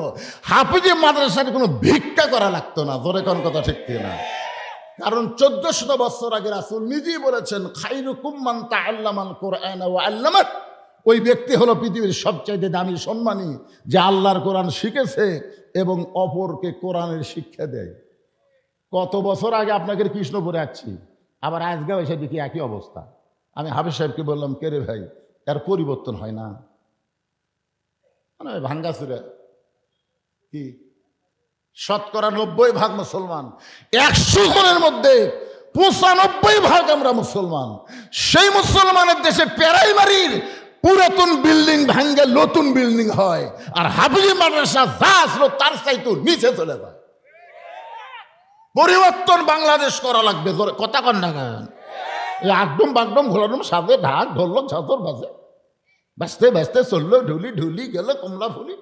হাফিজি মাদ্রাসার কোনো ভিক্ষা করা লাগতো না। জোরে কোন কথা ঠিক কিনা? কারণ 1400 বছর আগে রাসূল নিজেই বলেছেন, খায়রুকুম মান তাআল্লামাল কুরআন ওয়া আল্লামা। ওই ব্যক্তি হলো পৃথিবীর সবচাইতে দামি সম্মানী, যে আল্লাহর কোরআন শিখেছে এবং অপরকে কোরআনের শিক্ষা দেয়। কত বছর আগে আপনাকে কৃষ্ণপুরে আসছি, আবার আজকেও এসে দেখি একই অবস্থা। আমি হাফেজ সাহেবকে বললাম, কে রে ভাই, এর পরিবর্তন হয় না? মানে ভাঙ্গাচুরা কি 90% মুসলমান, 100 জনের মধ্যে 95% আমরা মুসলমান। সেই মুসলমানের দেশে প্রাইমারির পুরাতন বিল্ডিং ভাঙ্গে নতুন বিল্ডিং হয়, আর হাফিজি মাদ্রাসা যা আসলো তার চাইতে নিচে চলে যায়। পরিবর্তন বাংলাদেশ করা লাগবে। কথা কন না কেন? একদম বাগডম ঘোলাডম সাথে ঢাক ঢোলক ঝাঁতর বাজে, ব্যস্তে ব্যস্তে চললো, ঢুলি ঢুলি গেল কমলা ফুলি।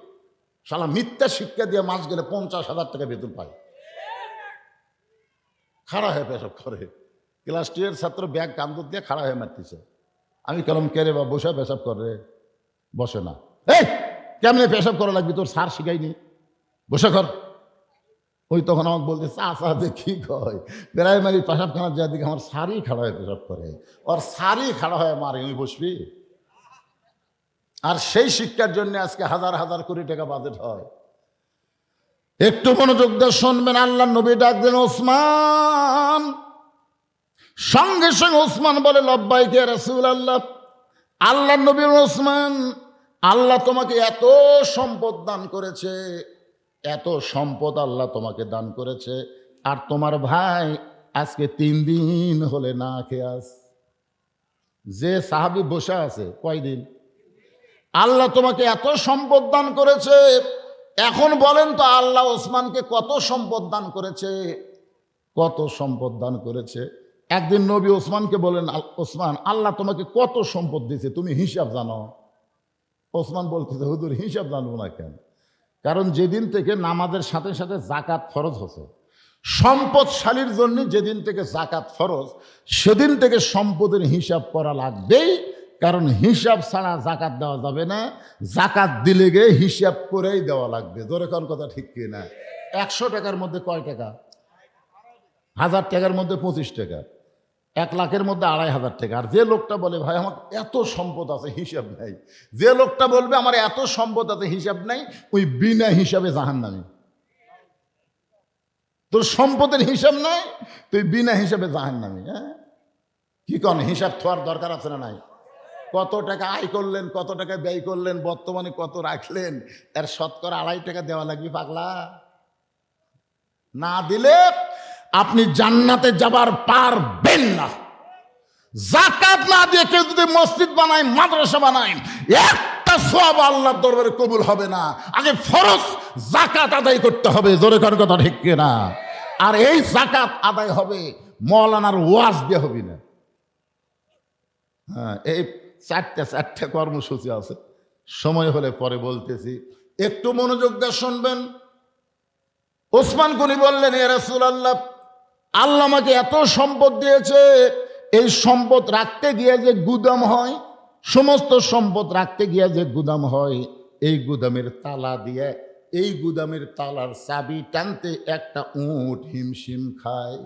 শালা মিথ্যা শিক্ষা দিয়ে মাস গেলে 50,000 টাকা বেতন পায়। খাড়া হয়ে পেশাব করে, ক্লাস 2 এর ছাত্র ব্যাগ কান্দর দিয়ে খাড়া হয়ে মারতেছে। আমি কেলাম, কে রে বা বসে পেশাব করে? বসে না। এই কেমনে পেশাব করা লাগবে তোর স্যার শিখাইনি, বসে কর। ওই তখন আমাকে বলতে চা কি কয়, প্রাইমারি পেশাবখানার যার দিকে আমার সারই খাড়া হয়ে পেশাব করে, ওর সারই খাড়া হয়ে মারে, ওই বসবি। আর সেই শিক্ষার জন্য আজকে হাজার হাজার কোটি টাকা বাজেট হয়। একটু মনোযোগ দিয়ে শুনবেন, আল্লাহ নবী ডাক দেন ওসমান। সঙ্গে সঙ্গে ওসমান বলে লব্বাইকে রাসূলুল্লাহ। আল্লাহ নবী ওসমান, আল্লাহ তোমাকে এত সম্পদ দান করেছে, এত সম্পদ আল্লাহ তোমাকে দান করেছে, আর তোমার ভাই আজকে 3 দিন হলে না খেয়ে আস। যে সাহাবী বসে আছে কয়দিন? আল্লাহ তোমাকে এত সম্পদ দান করেছে, এখন বলেন তো আল্লাহ ওসমানকে কত সম্পদ দান করেছে, কত সম্পদ দান করেছে। একদিন নবী ওসমানকে বলেন, ওসমান আল্লাহ তোমাকে কত সম্পদ দিয়েছে, তুমি হিসাব জানো? ওসমান বলতেছে, হুজুর হিসাব জানবো না কেন? কারণ যেদিন থেকে নামাজের সাথে সাথে জাকাত ফরজ হচ্ছে, সম্পদশালীর জন্য যেদিন থেকে জাকাত ফরজ, সেদিন থেকে সম্পদের হিসাব করা লাগবেই। কারণ হিসাব ছাড়া জাকাত দেওয়া যাবে না, জাকাত দিলে গিয়ে হিসাব করেই দেওয়া লাগবে। জোরে কোন কথা ঠিক কি না? 100 টাকার মধ্যে কয় টাকা? 1000 টাকার মধ্যে 25 টাকা, 1 লাখের মধ্যে 2500 টাকা। আর যে লোকটা বলে ভাই আমার এত সম্পদ আছে হিসাব নাই, যে লোকটা বলবে আমার এত সম্পদ আছে হিসাব নাই, ওই বিনা হিসাবে জাহান্নামী। তোর সম্পদের হিসাব নাই, তুই বিনা হিসাবে জাহান্নামী। হ্যাঁ কি কন? হিসাব থাকার দরকার আছে না নাই? কত টাকা আয় করলেন, কত টাকা ব্যয় করলেন, বর্তমানে কত রাখলেন, এর শতকরা 2.5 টাকা দেওয়া লাগবে পাগলা। না দিলে আপনি জান্নাতে যাবার পারবেন না। যাকাত না দিয়ে কেউ যদি মসজিদ বানায়, মাদ্রাসা বানায়, একটা সওয়াব আল্লাহর দরবারে কবুল হবে না। আগে ফরজ যাকাত আদায় করতে হবে। জোরে কোন কথা ঠিক কিনা? আর এই যাকাত আদায় হবে মওলানার ওয়াজ দিয়ে হবে না। হ্যাঁ, এই 4টা কর্মসূচি আছে, সময় হলে পরে বলতেছি, একটু মনোযোগ দিয়ে শুনবেন। ওসমান গনি বললেন, ইয়া রাসূলুল্লাহ, আল্লাহ আমাকে এত সম্পদ দিয়েছে, এই সম্পদ রাখতে গিয়ে যে গুদাম হয়, সমস্ত সম্পদ রাখতে গিয়ে যে গুদাম হয়, এই গুদামের তালা দিয়ে, এই গুদামের তালার চাবি টানতে একটা উট হিমশিম খায়।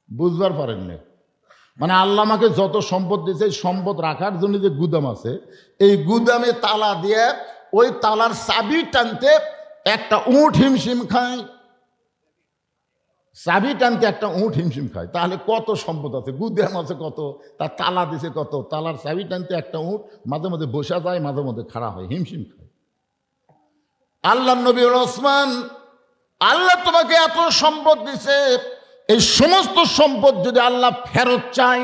বুঝবার পারেন না? মানে আল্লাহ আমাকে যত সম্পদ দিয়েছে, সম্পদ রাখার জন্য যে গুদাম আছে, এই গুদামে তালা দিয়ে ওই তালার চাবি টানতে একটা উট হিমশিম খায়। চাবি টানতে একটা উট হিমশিম খায়। তাহলে কত সম্পদ আছে, গুদাম আছে কত, তার তালা দিছে কত, তালার চাবি টানতে একটা উট মাঝে মাঝে বসা যায়, মাঝে মাঝে খাড়া হয়, হিমশিম খায়। আল্লাহ নবী ওসমান, আল্লাহ তোমাকে এত সম্পদ দিছে, এই সমস্ত সম্পদ যদি আল্লাহ ফেরত চায়,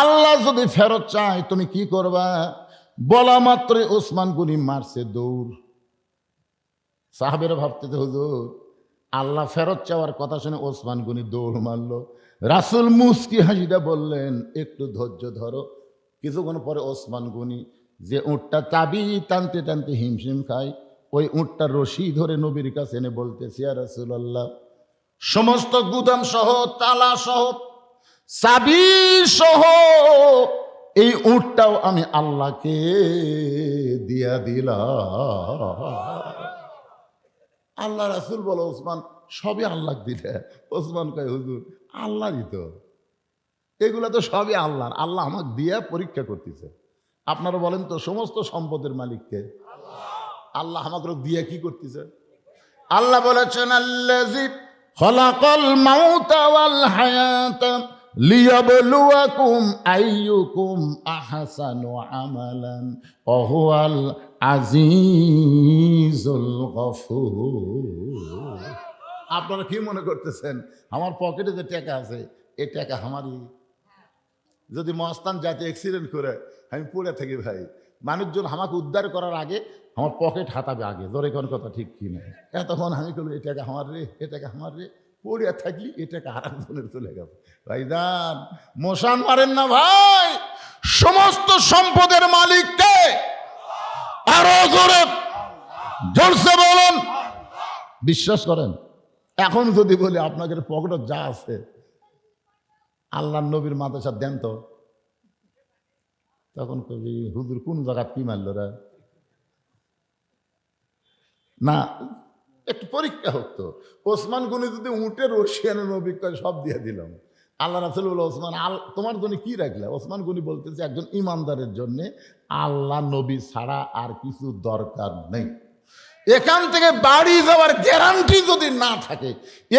আল্লাহ যদি ফেরত চায়, তুমি কি করবা? বলা মাত্রই ওসমান গনি মারছে দৌড়। সাহাবেরা ভাবতেছে হুজুর আল্লাহ ফেরত চাওয়ার কথা শুনে ওসমান গনি দৌড় মারলো। রাসূল মুস্কি হাসিটা বললেন, একটু ধৈর্য ধরো। কিছুক্ষণ পরে ওসমান গনি যে উটটা চাবি টানতে টানতে হিমশিম খায়, ওই উটটার রশি ধরে নবীর কাছে এনে বলতেছে, ইয়া রাসূলুল্লাহ, সমস্ত গুদাম সহ, তালা সহ, চাবি সহ এই উটটাও আমি আল্লাহকে দিয়া দিলাম। আল্লাহ রাসূল বলো, ওসমান সবই আল্লাহ দিলে। ওসমান কয়, হুজুর আল্লাহ দিত, এগুলা তো সবই আল্লাহর, আল্লাহ আমাকে দিয়া পরীক্ষা করতেছে। আপনারা বলেন তো সমস্ত সম্পদের মালিককে? আল্লাহ আমাকে দিয়া কি করতেছে? আল্লাহ বলেছেন, আল্লাযী খালাকাল মাউতা ওয়াল হায়াতা লিয়াবলুয়াকুম আইয়ুকুম আহসানু আমালান ওয়া হুয়াল আজিজুল গফুর। আপনারা কি মনে করতেছেন আমার পকেটে যে টাকা আছে, এই টাকা আমারই? যদি মস্তান জাতি অ্যাক্সিডেন্ট করে আমি পড়ে থাকি ভাই, মানুষজন আমাকে উদ্ধার করার আগে আমার পকেট হাতাবে আগে। ধরে কোন কথা ঠিক কি না? তখন আমি বলবো এই টাকা আমার রে, এ টাকা আমার রে, পড়িয়া থাকলি এ টাকা আরেকজনের চলে গেল। ভাইজান মশান মারেন না ভাই, সমস্ত সম্পদের মালিক কে? আরো জোরে জোরসে বলুন। বিশ্বাস করেন? এখন যদি বলি আপনাদের পকেটে যা আছে আল্লাহ নবীর মাদ্রাসা দেন তো, তখন কবি হুজুর কোন জায়গা কি মারল রে? না, একটু পরীক্ষা হতো। ওসমান গনি যদি উঁটের রশিয়ানের নবী কয় সব দিয়ে দিলাম। আল্লাহ রাসূল বলে, ওসমান তোমার জন্য কি রাখলে? ওসমান গনি বলতেছে, একজন ইমানদারের জন্য আল্লাহ নবী ছাড়া আর কিছু দরকার নেই। এখান থেকে বাড়ি যাওয়ার গ্যারান্টি যদি না থাকে,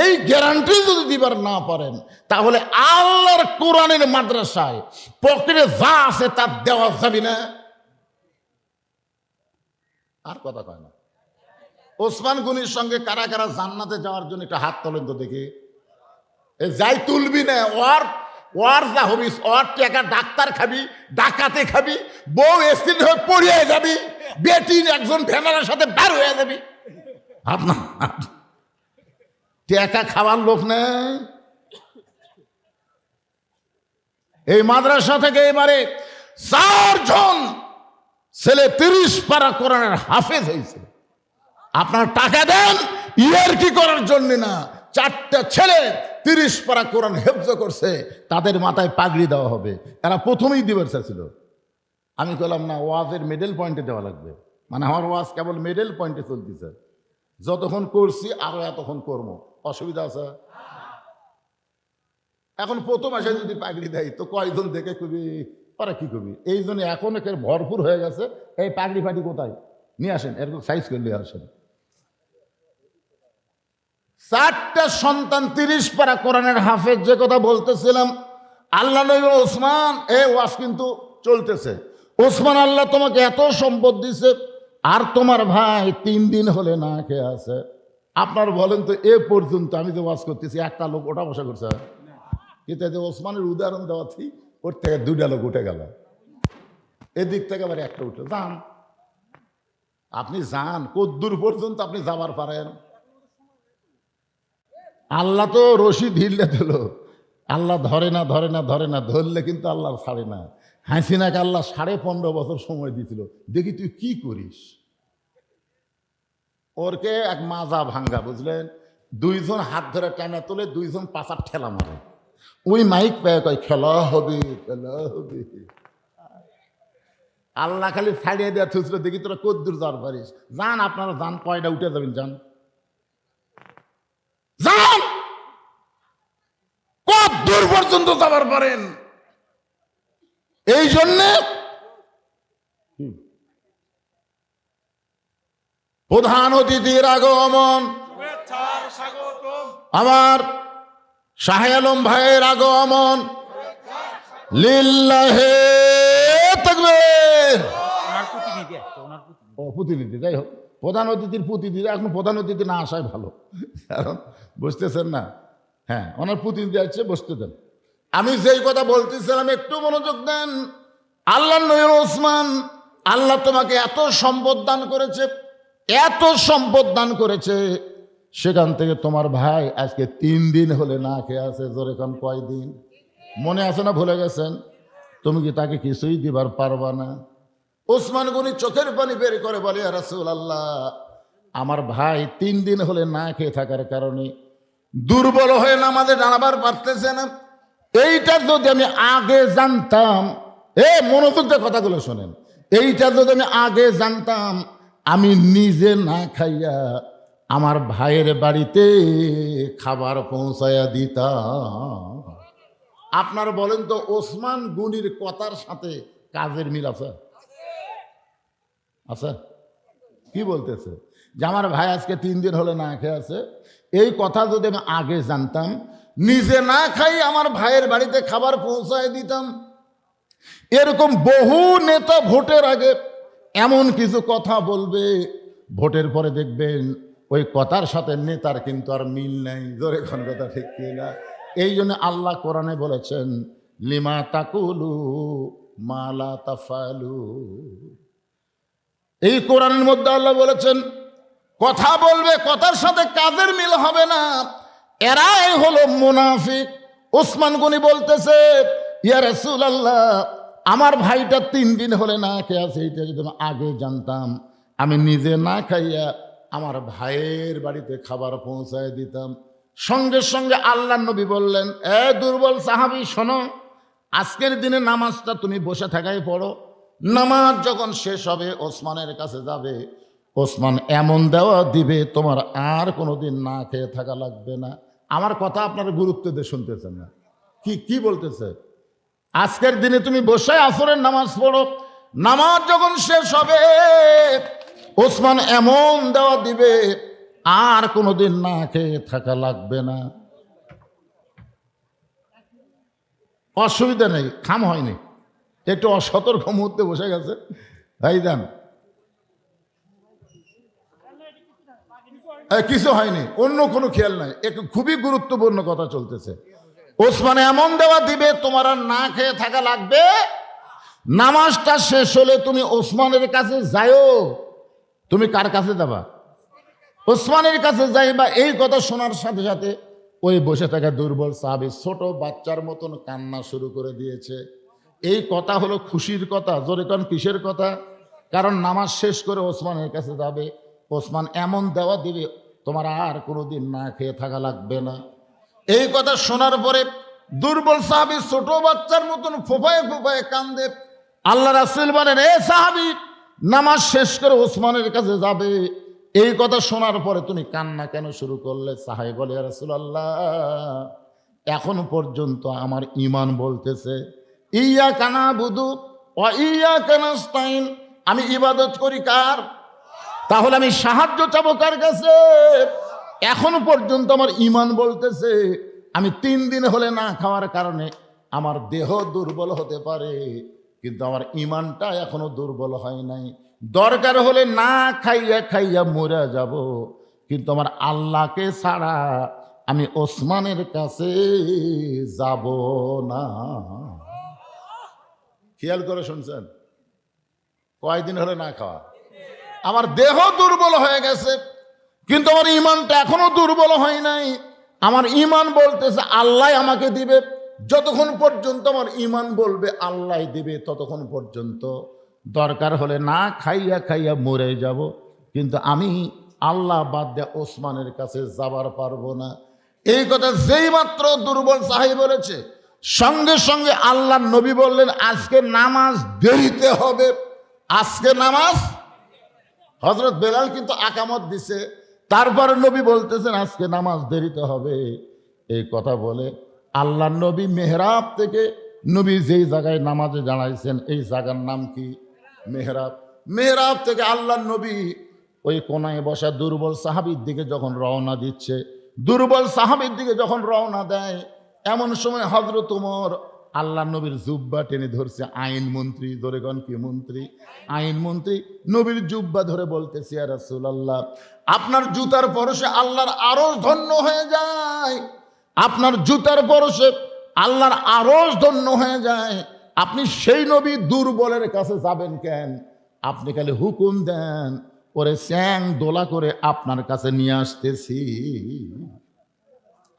এই গ্যারান্টি যদি দিবার না পারেন, তাহলে আল্লাহর কোরআনের মাদ্রাসায় পকেটে যা আছে তা দেওয়া যাবে না। আর কথা কয় না। ওসমান গনির সঙ্গে কারা কারা জান্নাতে যাওয়ার জন্য একটা হাত তোলেন তো দেখি। যাই তুলবি না, ওর যা হবিস, ওর টাকা ডাক্তার খাবি, ডাকাতে খাবি, বউ এসিড হয়ে পড়িয়ে যাবি, বেটি একজন ভ্যানারের সাথে বার হয়ে যাবি। আপনার টাকা খাওয়ার লোক নেই। এই মাদ্রাসা থেকে এবারে 4 জন ছেলে 30 পারা কোরআনের হাফেজ হয়েছে। আপনার টাকা দেন ইয়ার কি করার জন্য না, 4টা ছেলে 30 পারা কোরআন হেফজ করছে, তাদের মাথায় পাগড়ি দেওয়া হবে। এরা প্রথমেই দিবার ছিল। আমি বললাম না, ওয়াজের মিডল পয়েন্টে দেওয়া লাগবে। মানে আমার ওয়াজ কেবল মিডল পয়েন্টে চলতেছে, যতক্ষণ করছি আরো এতক্ষণ করবো, অসুবিধা আছে? এখন প্রথম আসে যদি পাগড়ি দেয় তো কয়জন দেখে কবি ওরা কি করবি? এই জন্য এখন একের ভরপুর হয়ে গেছে। এই পাগড়ি ফাটি কোথায় নিয়ে আসেন, এরকম সাইজ করে নিয়ে আসেন। 4টা সন্তান 30 পারা কোরআনের হাফেজ। যে কথা বলতেছিলাম, আল্লাহ নবী ওসমান, এই ওয়াজ কিন্তু চলতেছে। ওসমান, আল্লাহ তোমাকে এত সম্পদ দিছে, আর তোমার ভাই 3 দিন হলে না খেয়ে আছে। আপনার বলেন তো, এ পর্যন্ত আমি যে ওয়াজ করতেছি একটা লোক ওটা বসা করছে? কিন্তু যে ওসমানের উদাহরণ দেওয়াছি, ওর থেকে 2টা লোক উঠে গেল, এদিক থেকে আবার একটা উঠে। যান, আপনি যান, কদ্দূর পর্যন্ত আপনি যাবার পারেন? আল্লাহ তো রশি ঢিললে দিল, আল্লাহ ধরে না ধরে না ধরে না, ধরলে কিন্তু আল্লাহ ছাড়ে না। হাসিনাকে আল্লাহ 15.5 বছর সময় দিয়েছিল, দেখি তুই কি করিস। ওরকে এক মাজা ভাঙ্গা, বুঝলেন? 2 জন হাত ধরে টানা তোলে, 2 জন পাশার ঠেলা মারে। ওই মাইক পেয়ে কয় খেলা হবে, খেলা হবে। আল্লাহ খালি ছাড়িয়ে দেওয়া থুসলো, দেখি তোরা কদ্দূর যাওয়ার পারিস। যান, আপনারা যান, কয়টা উঠে যাবেন, যান যান, কদ্দূর পর্যন্ত যাবার পারেন। এই জন্যে প্রধান অতিথির আগমন, আমার শাহ আলম ভাইয়ের আগমন, লিল্লাহে তাকবীর। প্রতিনিধি, যাই হোক, প্রধান অতিথির প্রতিনিধি, এখন প্রধান অতিথি না আসাই ভালো, কারণ বুঝতেছেন না। হ্যাঁ, ওনার প্রতিনিধি আছে, বসতে দেন। আমি যেই কথা বলতেছিলাম একটু মনোযোগ দেন। আল্লাহ নবী ওসমান, আল্লাহ তোমাকে এত সম্পদ দান করেছে, এত সম্পদ দান করেছে, সেখান থেকে তোমার ভাই আজকে 3 দিন হলে না খেয়ে আছে। জোরে কান, কয়দিন? মনে আছে না ভুলে গেছেন? তুমি কি তাকে কিছুই দিবার পারবা না? ওসমান গনি চোখের পানি বের করে বলে, ইয়া রাসূলুল্লাহ, আমার ভাই 3 দিন হলে না খেয়ে থাকার কারণে দুর্বল হয়ে নামাজে দাঁড়াবার পারতেছে না। এইটা যদি আমি আগে জানতাম, মনোযোগ দিয়ে কথাগুলো শোনেন, এইটা যদি আমি আগে জানতাম, আমি নিজে না খাইয়া আমার ভাইয়ের বাড়িতে খাবার পৌঁছায়া দিতাম। আপনার বলেন তো, ওসমান গনির কথার সাথে কাজের মিল আছে? আচ্ছা, কি বলতেছে যে আমার ভাই আজকে 3 দিন হলে না খেয়ে আছে, এই কথা যদি আমি আগে জানতাম, নিজে না খাই আমার ভাইয়ের বাড়িতে খাবার পৌঁছায় দিতাম। এরকম বহু নেতা ভোটের আগে এমন কিছু কথা বলবে, ভোটের পরে দেখবেন ওই কথার সাথে নেতার কিন্তু আর মিল নাই। জোরে কোন কথা ঠিক কিনা? এই জন্য আল্লাহ কোরআনে বলেছেন, লিমা তাকুলু মা লা তাফআলু। এই কোরআনের মধ্যে আল্লাহ বলেছেন, কথা বলবে, কথার সাথে কাজের মিল হবে না, এরাই হলো মুনাফিক। ওসমান গনি বলতেছে, ইয়া রাসূলুল্লাহ, আমার ভাইটা 3 দিন হলে না খেয়ে আছে, এইটা যদি আমি আগে জানতাম, আমি নিজে না খাইয়া আমার ভাইয়ের বাড়িতে খাবার পৌঁছায় দিতাম। সঙ্গে সঙ্গে আল্লাহ নবী বললেন, এ দুর্বল সাহাবী, শোনো, আজকের দিনে নামাজটা তুমি বসে থাকাই পড়ো। নামাজ যখন শেষ হবে, ওসমানের কাছে যাবে, ওসমান এমন দেওয়া দিবে তোমার আর কোনোদিন না খেয়ে থাকা লাগবে না। আমার কথা আপনারা গুরুত্ব দিয়ে শুনতেছেন না? কি কি বলতেছে? আজকের দিনে তুমি বসে আসরের নামাজ পড়ো, নামাজ যখন শেষ হবে ওসমান এমন দেওয়া দিবে আর কোনোদিন না খেয়ে থাকা লাগবে না। অসুবিধা নেই, খাম হয়নি, একটু অসতর্ক মুহূর্তে বসে গেছে ভাইজান, কিছু হয়নি, অন্য কোনো খেয়াল নাই, একটু খুবই গুরুত্বপূর্ণ কথা চলতেছে। ওসমান এমন দেওয়া দিবে তোমার আর না খেয়ে থাকা লাগবে। নামাজটা শেষ হলে তুমি ওসমানের কাছে যাও। তুমি কার কাছে যাবা? ওসমানের কাছে যাইবা। এই কথা শোনার সাথে সাথে ওই বসে থাকা দুর্বল সাহাবী ছোট বাচ্চার মতন কান্না শুরু করে দিয়েছে। এই কথা হলো খুশির কথা। জোরে কান, কিসের কথা? কারণ নামাজ শেষ করে ওসমানের কাছে যাবে, ওসমান এমন দেওয়া দিবে তোমার আর কোনোদিন না খেয়ে থাকা লাগবে না। এই কথা শোনার পরে দুর্বল সাহাবী ছোট বাচ্চার মতন ফোফায় ফোফায় কান্দে। আল্লাহ রাসূল বলেন, এ সাহাবী, নামাজ শেষ করে ওসমানের কাছে যাবে, এই কথা শোনার পরে তুমি কান্না কেন শুরু করলে? সাহাবী বলে, ইয়া রাসূলুল্লাহ, এখন পর্যন্ত আমার ঈমান বলতেছে ইয়্যাকা না'বুদু ওয়া ইয়্যাকা নাস্তাইন, আমি ইবাদত করি কার? তাহলে আমি সাহায্য চাবো কার কাছে? এখন পর্যন্ত আমার ঈমান বলতেছে আমি 3 দিন হলে না খাওয়ার কারণে আমার দেহ দুর্বল হতে পারে, কিন্তু আমার ঈমানটা এখনো দুর্বল হয় নাই। দরকার হলে না খাইয়া খাইয়া মরে যাব, কিন্তু আমার আল্লাহকে ছাড়া আমি ওসমানের কাছে যাব না। খেয়াল করে শুনছেন? কয়দিন হলে না খাওয়া? আমার দেহ দুর্বল হয়ে গেছে, কিন্তু আমার ঈমানটা এখনো দুর্বল হয় নাই। আমার ঈমান বলতেছে আল্লাহ আমাকে দিবে। যতক্ষণ পর্যন্ত আমার ঈমান বলবে আল্লাহ দিবে, ততক্ষণ পর্যন্ত দরকার হলে না খাইয়া খাইয়া মরে যাব, কিন্তু আমি আল্লাহ বাদ দিয়ে ওসমানের কাছে যাবার পারবো না। এই কথা যেই মাত্র দুর্বল সাহাবী বলেছে, সঙ্গে সঙ্গে আল্লাহ নবী বললেন, আজকে নামাজ দেরিতে হবে। আজকে নামাজ, হযরত বেলাল কিন্তু আকামত দিছে, তারপরে নবী বলতেছেন আজকে নামাজ দেরিতে হবে। এই কথা বলে আল্লাহ নবী মেহরাব থেকে, নবী যেই জায়গায় নামাজে দাঁড়াইছেন এই জায়গার নাম কি? মেহরাব। মেহরাব থেকে আল্লাহ নবী ওই কোনায় বসা দুর্বল সাহাবীর দিকে যখন রওনা দিচ্ছে, দুর্বল সাহাবীর দিকে যখন রওনা দেয়, এমন সময় হযরত ওমর আল্লাহ নবীর জুব্বা টেনে ধরছে। আইন মন্ত্রী, দরেগণ কি মন্ত্রী? আইন মন্ত্রী নবীর জুব্বা ধরে বলতেছে, ইয়া রাসূলুল্লাহ, আপনার জুতার পরশে আল্লাহর আরশ ধন্য হয়ে যায়, আপনার জুতার পরশে আল্লাহর আরশ ধন্য হয়ে যায়। আপনি সেই নবী দুর্বলের কাছে যাবেন কেন? আপনি খালি হুকুম দেন, ওরে স্যাং দোলা করে আপনার কাছে নিয়ে আসতেছি।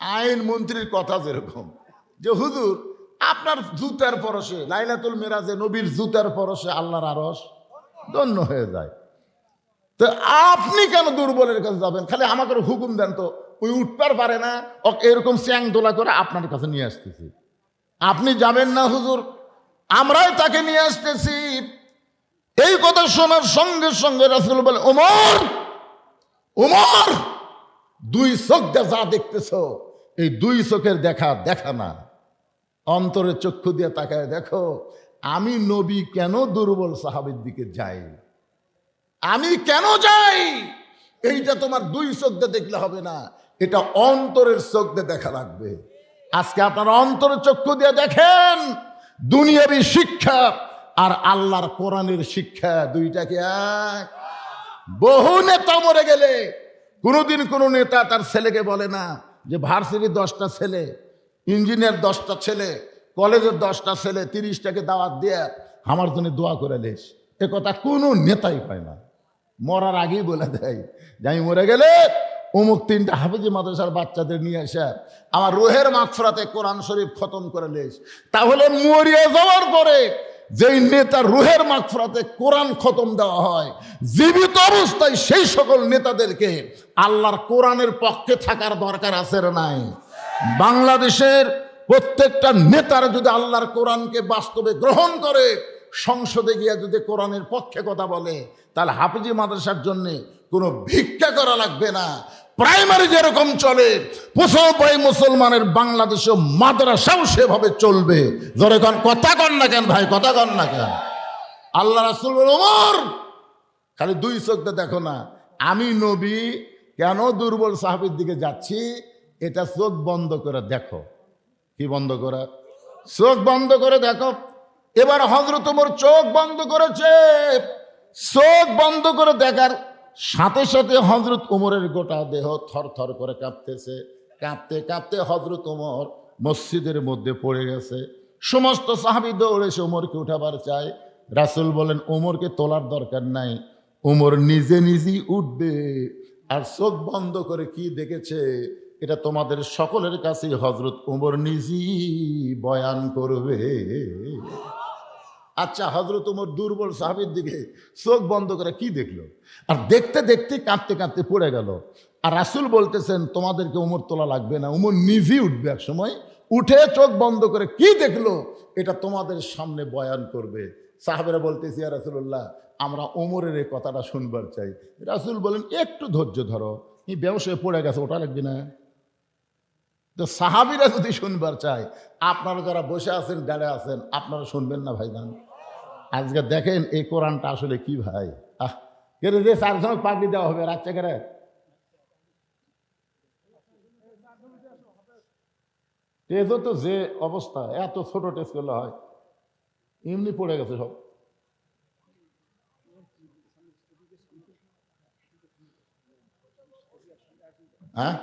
আইন মন্ত্রীর কথা যেরকম, যে হুজুর আপনার জুতার পরশে, লাইলাতুল মিরাজে নবীর জুতার পরশে আল্লাহর আরশ ধন্য হয়ে যায়, তো আপনি কেন দুর্বলের কাছে যাবেন? খালি আমাকে হুকুম দেন তো, ওই উঠতে পারে না, এরকম স্যাং দোলা করে আপনার কাছে নিয়ে আসতেছি। আপনি যাবেন না হুজুর, আমরাই তাকে নিয়ে আসতেছি। এই কথা শোনার সঙ্গে সঙ্গে রাসূল বলে, ওমর, ওমর, 2 চোখ দিয়ে যা দেখতেছ, এই 2 চোখের দেখা দেখা না, অন্তরের চক্ষু দিয়ে তাকায় দেখো, আমি নবী কেন দুর্বল সাহাবীর দিকে যাই, আমি কেন যাই, এইটা তোমার 2 চোখ দিয়ে দেখলে হবে না, এটা অন্তরের চোখ দিয়ে দেখা লাগবে। আজকে আপনারা অন্তরের চক্ষু দিয়ে দেখেন, দুনিয়াবী শিক্ষা আর আল্লাহর কোরআনের শিক্ষা দুইটাকে এক। বহু নেতা মরে গেলে কোনোদিন কোনো নেতা তার ছেলেকে বলে না যে ভার্সিটির 10টা ছেলে, ইঞ্জিনিয়ার 10টা ছেলে, কলেজের 10টা ছেলে, 30টাকে দাওয়াত দিয়ে আমার জন্য দোয়া করে লেস। এ কথা কোনো নেতাই পায় না। মরার আগেই বলে দেয় যে আমি মরে গেলে অমুক 3টা হাফেজি মাদ্রাসার বাচ্চাদের নিয়ে এসে আমার রুহের মাগফিরাতে কোরআন শরীফ খতম করে লেস। তাহলে মরিয়া যাওয়ার পরে যেই নেতার রুহের মাগফিরাতে কোরআন খতম দেওয়া হয়, জীবিত অবস্থায় সেই সকল নেতাদেরকে আল্লাহর কোরআনের পক্ষে থাকার দরকার আছে না নাই? বাংলাদেশের প্রত্যেকটা নেতারা যদি আল্লাহর কোরআনকে বাস্তবে গ্রহণ করে, সংসদে গিয়ে যদি কোরআনের পক্ষে কথা বলে, তাহলে হাফিজি মাদ্রাসার জন্য কোনো ভিক্ষা করা লাগবে না। প্রাইমারি যেরকম চলে, প্রথম মুসলমানের বাংলাদেশে মাদ্রাসাও সেভাবে চলবে। ধরে কন কথা কন না কেন ভাই, কথা কন না কেন? আল্লাহ রাসূল বলেন, ওমর খালি দুই চোখ দিয়ে দেখো না, আমি নবী কেন দুর্বল সাহাবীর দিকে যাচ্ছি, এটা চোখ বন্ধ করে দেখো। কি বন্ধ করে? চোখ বন্ধ করে দেখো। এবার হযরত ওমর চোখ বন্ধ করেছে। চোখ বন্ধ করে দেখার সাথে সাথে হযরত ওমরের গোটা দেহ থরথর করে কাঁপতেছে। কাঁপতে কাঁপতে হযরত ওমর মসজিদের মধ্যে পড়ে গেছে। সমস্ত সাহাবী দৌড়ে এসে ওমরকে উঠাবার চায়। রাসূল বলেন, ওমরকে তোলার দরকার নাই, ওমর নিজে নিজেই উঠবে। আর চোখ বন্ধ করে কি দেখেছে, এটা তোমাদের সকলের কাছে হযরত ওমর নিজেই বয়ান করবে। আচ্ছা, হযরত ওমর দুর্বল সাহাবীর দিকে চোখ বন্ধ করে কি দেখলো? আর দেখতে দেখতে কাঁদতে কাঁদতে পড়ে গেল। আর রাসূল বলতেছেন, তোমাদেরকে ওমর তোলা লাগবে না, ওমর নিজেই উঠবে এক সময়। উঠে চোখ বন্ধ করে কি দেখলো, এটা তোমাদের সামনে বয়ান করবে। সাহাবেরা বলতেছি, ইয়া রাসূলুল্লাহ, আমরা ওমরের এই কথাটা শুনবার চাই। রাসূল বলেন, একটু ধৈর্য ধরো, এই ব্যবসায় পড়ে গেছে, ওটা লাগবে না। তো সাহাবীরা যদি শুনবার চায়, আপনারা যারা বসে আছেন, দাঁড়িয়ে আছেন, আপনারা শুনবেন না ভাইজান? আজকে দেখেন এই কোরআনটা আসলে কি ভাই। কেন যে 4 জন পাগড়ি দেওয়া হবে রাত থেকে? টেজও তো যে অবস্থা, এত ছোট টেজ করলে হয়? এমনি পড়ে গেছে সব। হ্যাঁ,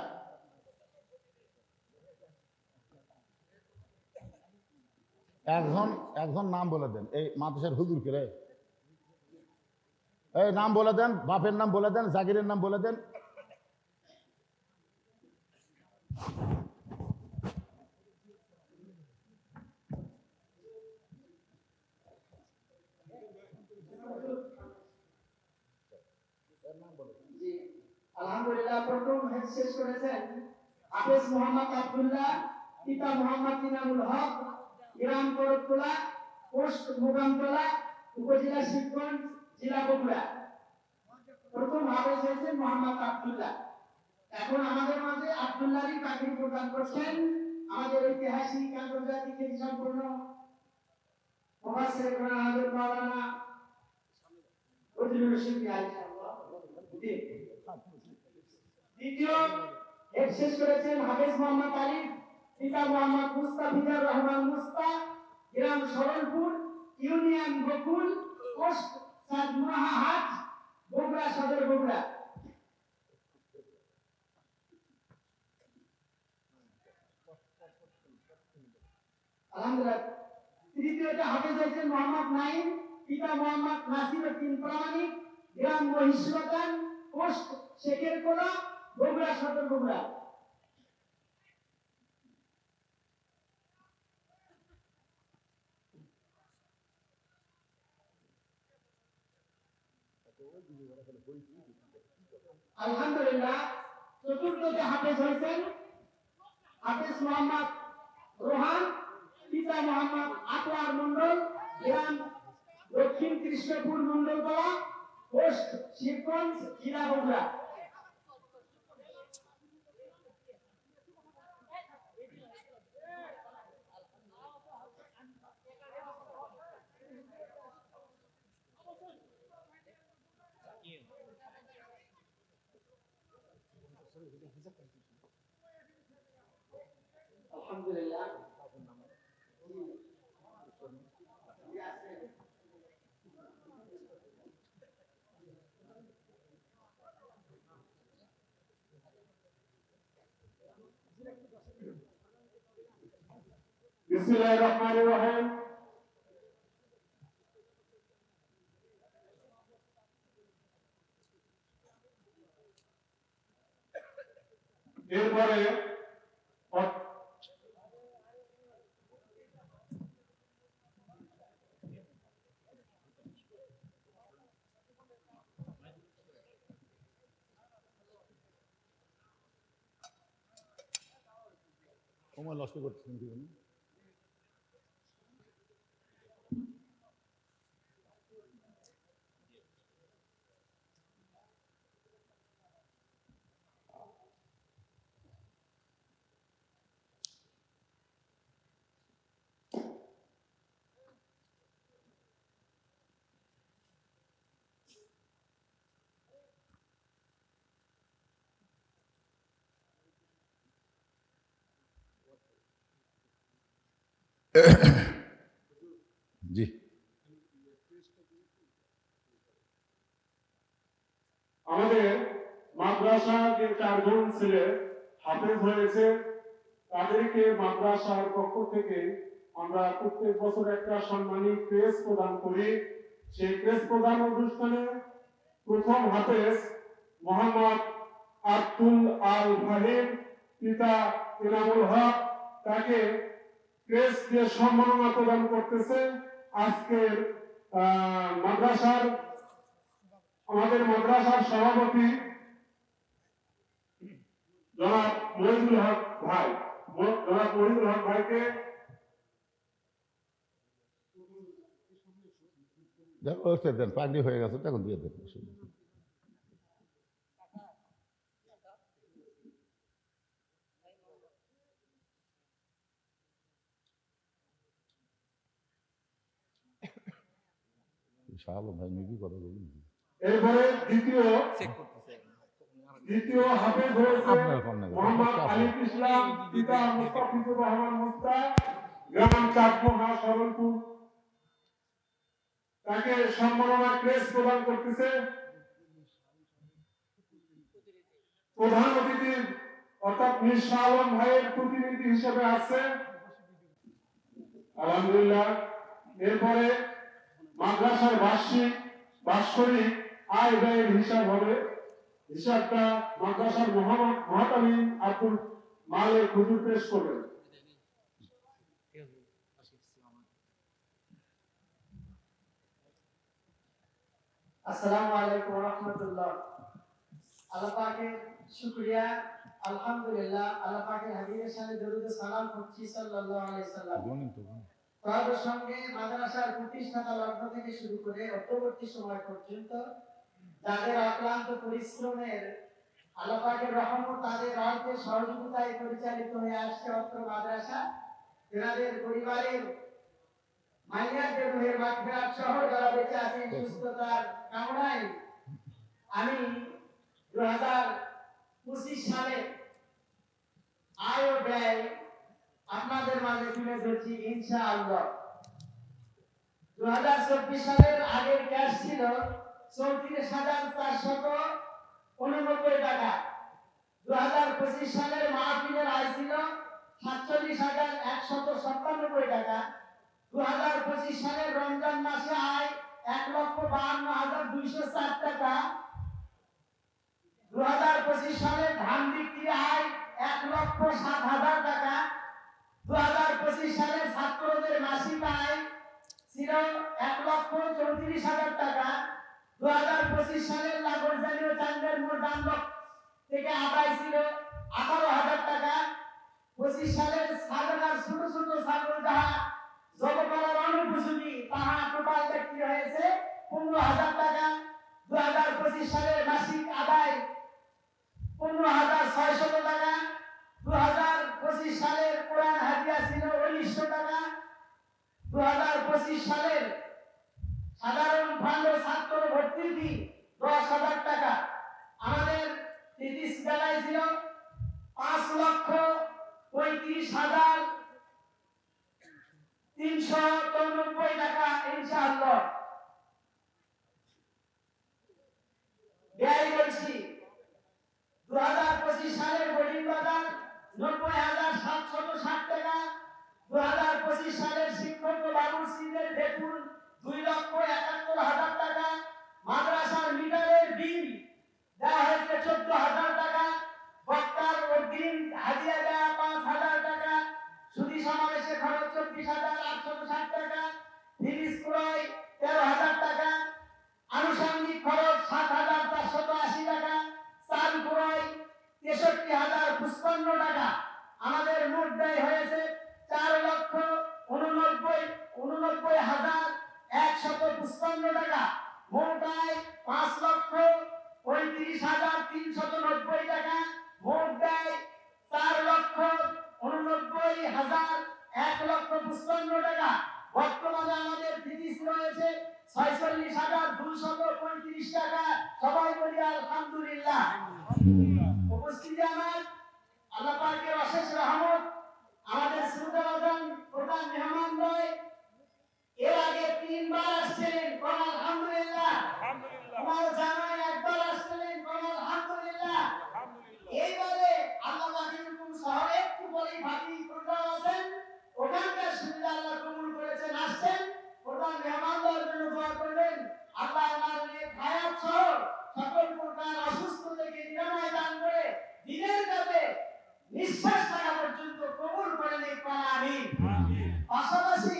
একজন একজন নাম বলে দেন, এই মাদ্রাসার হুজুরকে রে। এই নাম বলে দেন, বাপের নাম বলে দেন, জাগিরের নাম বলে দেন। আলহামদুলিল্লাহ, প্রথম শেষ করেছেন হাফেজ মোহাম্মদ আব্দুল্লাহ, পিতা মোহাম্মদ ইনামুল হক, গ্রাম করতলা, পোস্ট মোগামতলা, উপজেলা শিবগঞ্জ, জেলা বগুড়া। প্রথম হাফেজ হয়েছেন মোহাম্মদ আব্দুল্লাহ। এখন আমাদের মাঝে আব্দুল্লাহরই পাগড়ি প্রদান করছেন আমাদের ঐতিহাসিক আন্তর্জাতিক সম্পূর্ণ মুফাসসির কোরআন হযরত মাওলানা ফজলুর রশীদ ইনশাআল্লাহ। দ্বিতীয় শেষ করেছেন হাফেজ মোহাম্মদ আলী, পিতা মোহাম্মদ মুস্তাফিজুর রহমান মুস্তা, গ্রাম সরলপুর, ইউনিয়ন বকুল, পোস্ট সাদমাহাট, বগুড়া সদর, বগুড়া। আলহামদুলিল্লাহ। তৃতীয়টা হাফেজ হয়েছেন মোহাম্মদ নাইম, পিতা মোহাম্মদ নাসির উদ্দিন প্রামাণিক, গ্রাম মহিষবাগান, পোস্ট শেখের কোলা, বগুড়া সদর, বগুড়া। আলহামদুলিল্লাহ। চতুর্থতে হাফেজ হয়েছেন হাফেজ মোহাম্মদ রোহান, পিতা মোহাম্মদ আতোয়ার মন্ডল, গ্রাম দক্ষিণ কৃষ্ণপুর মন্ডলপাড়া, পোস্ট শিবগঞ্জ, জেলা বগুড়া। আলহামদুলিল্লাহ। বিসমিল্লাহির রহমানির রহিম। এরপরে সময় নষ্ট করতেছেন কি? জি, আমাদের মাদ্রাসা যে 4 জন ছেলে হাফেজ হয়েছে তাদেরকে মাদ্রাসার পক্ষ থেকে আমরা প্রত্যেক বছর একটা সম্মানী ক্রেস্ট প্রদান করি। সেই ক্রেস্ট প্রদান অনুষ্ঠানে প্রথম হাফেজ মোহাম্মদ আব্দুল আল ফাহিম, পিতা ইনামুল হক, তাকে ক্রেস্ট দিয়ে সম্মাননা প্রদান করতেছে। আজকের মাদ্রাসার আমাদের মাদ্রাসার সভাপতি জনাব মহিদুল হক ভাই, জনাব মহিদুল হক ভাইকে দেন, পাগড়ি হয়ে গেছে তখন দিয়ে দেন। শাহ আলম ভাই নিজেই কথা বলুন। এরপরে দ্বিতীয় হাফেজ হয়েছে মোহাম্মদ আলিফ ইসলাম, পিতা মুস্তাফিজুর রহমান মুস্তাক, গ্রাম চাঁদমোহা সরলপুর। তাকে সম্মাননা ক্রেস্ট প্রদান করতেছে। প্রধান অতিথি অর্থাৎ মীর শাহ আলম ভাইয়ের প্রতিনিধি হিসেবে আছে আলহামদুলিল্লাহ। এরপরে মাদ্রাসার বাৎসরিক আয় ব্যয়ের হিসাব হবে। হিসাবটা মাদ্রাসার মহাতামিম আব্দুল মালেক হুজুর পেশ করবেন। আসসালামু আলাইকুম ওয়া রাহমাতুল্লাহ। আল্লাহ পাকের শুকরিয়া, আলহামদুলিল্লাহ। আল্লাহ পাকের হাবিবের সাথে দরুদ ও সালাম পড়ছি সাল্লাল্লাহু আলাইহি সাল্লাম। তার সঙ্গে মাদ্রাসার প্রতিষ্ঠাতা লগ্ন থেকে শুরু করে অন্তর্বর্তী সময় পর্যন্ত যাদের অক্লান্ত পরিশ্রমের আল্লাহ পাকের রহমত, তাদের রাজ্যের সহযোগিতায় পরিচালিত হয়ে আসছে অত্র মাদ্রাসা, যাদের পরিবারের মাইয়াদের রুহের মাগফিরাত সহ যারা বেঁচে আছেন সুস্থতার কামনায় আমি 2025 সালে আয় ও ব্যয় আপনাদের মাঝে তুলে ধরছি ইনশাআল্লাহ। 2024 সালের আগের ক্যাশ ছিল 34,489 টাকা। 2025 সালের মাহফিলের আয় ছিল 47,197 টাকা। 2025 সালের রমজান মাসে আয় 1,52,204 টাকা। 2025 সালের ধান বিক্রি আয় 1,07,000 টাকা। 2025 সালের ছাত্রদের মাসিক আয় ছিল 1,34,000 টাকা। 2025 সালের লাগরজানি ও চান্দের মোট দাম থেকে আদায় ছিল 18,000 টাকা। 25 সালের ছাগলার ছোট ছোট ছাগল যাহা জব করার অনুপযোগী তাহা টোটাল বিক্রি হয়েছে 15,000 টাকা। 2025 সালের মাসিক আদায় 15,600 টাকা। 2025 সালের কোরআন হাদিয়া ছিল 1900 টাকা। 2025 সালের সাধারণ ফান্ড ছাত্র ভর্তি ফি 10,000 টাকা। আমাদের তিরিশ বেলায় ছিল 5,35,393 টাকা ইনশাআল্লাহ। ব্যয় বলছি 2025 সালের বোর্ডিং বাজার 90,760 টাকা। 2025 সালের শিক্ষক ও বাবুর্চিদের বেতন 2,71,000 টাকা। মাদ্রাসার মিটারের বিল দেওয়া হয়েছে 14,000 টাকা। বক্তার অগ্রিম হাদিয়া দেওয়া 5,000 টাকা। সুধী সমাবেশে খরচ 24,860 টাকা। ফিরিজ ক্রয় 13,000 টাকা। আনুষঙ্গিক খরচ 7,480 টাকা। চাল ক্রয় 63,055 টাকা। আমাদের মোট ব্যয় হয়েছে 4,89,155 টাকা। মোট আয় 5,35,390 টাকা। মোট ব্যয় 4,89,155 টাকা। বর্তমানে আমাদের ফিরিস রয়েছে 46,235 টাকা। সবাই বলি আলহামদুলিল্লাহ। উপস্থিতি আমার আল্লাহ পাকের অশেষ রহমত। আমাদের শ্রোতাগণ প্রধান মেহমানদ্বয় এর আগে 3 বার আসছিলেন, কোন আলহামদুলিল্লাহ। আমার জামাই একবার আসছিলেন, কোন আলহামদুলিল্লাহ। এইবারে আল্লাহ এরকম শহরে একটু পরেই ভাবি প্রোগ্রাম আছেন, ওখানকার সুবিধা আল্লাহ কবুল করেছেন, আসছেন। প্রধান মেহমানদের জন্য দোয়া করবেন, আল্লাহ আমাদের হায়াত সহ সকল প্রকার অসুস্থ থেকে নিরাময় দান করে দিনের কাজে নিঃশ্বাস থাকা পর্যন্ত কবুল করেন, এই কোন আমিন। পাশাপাশি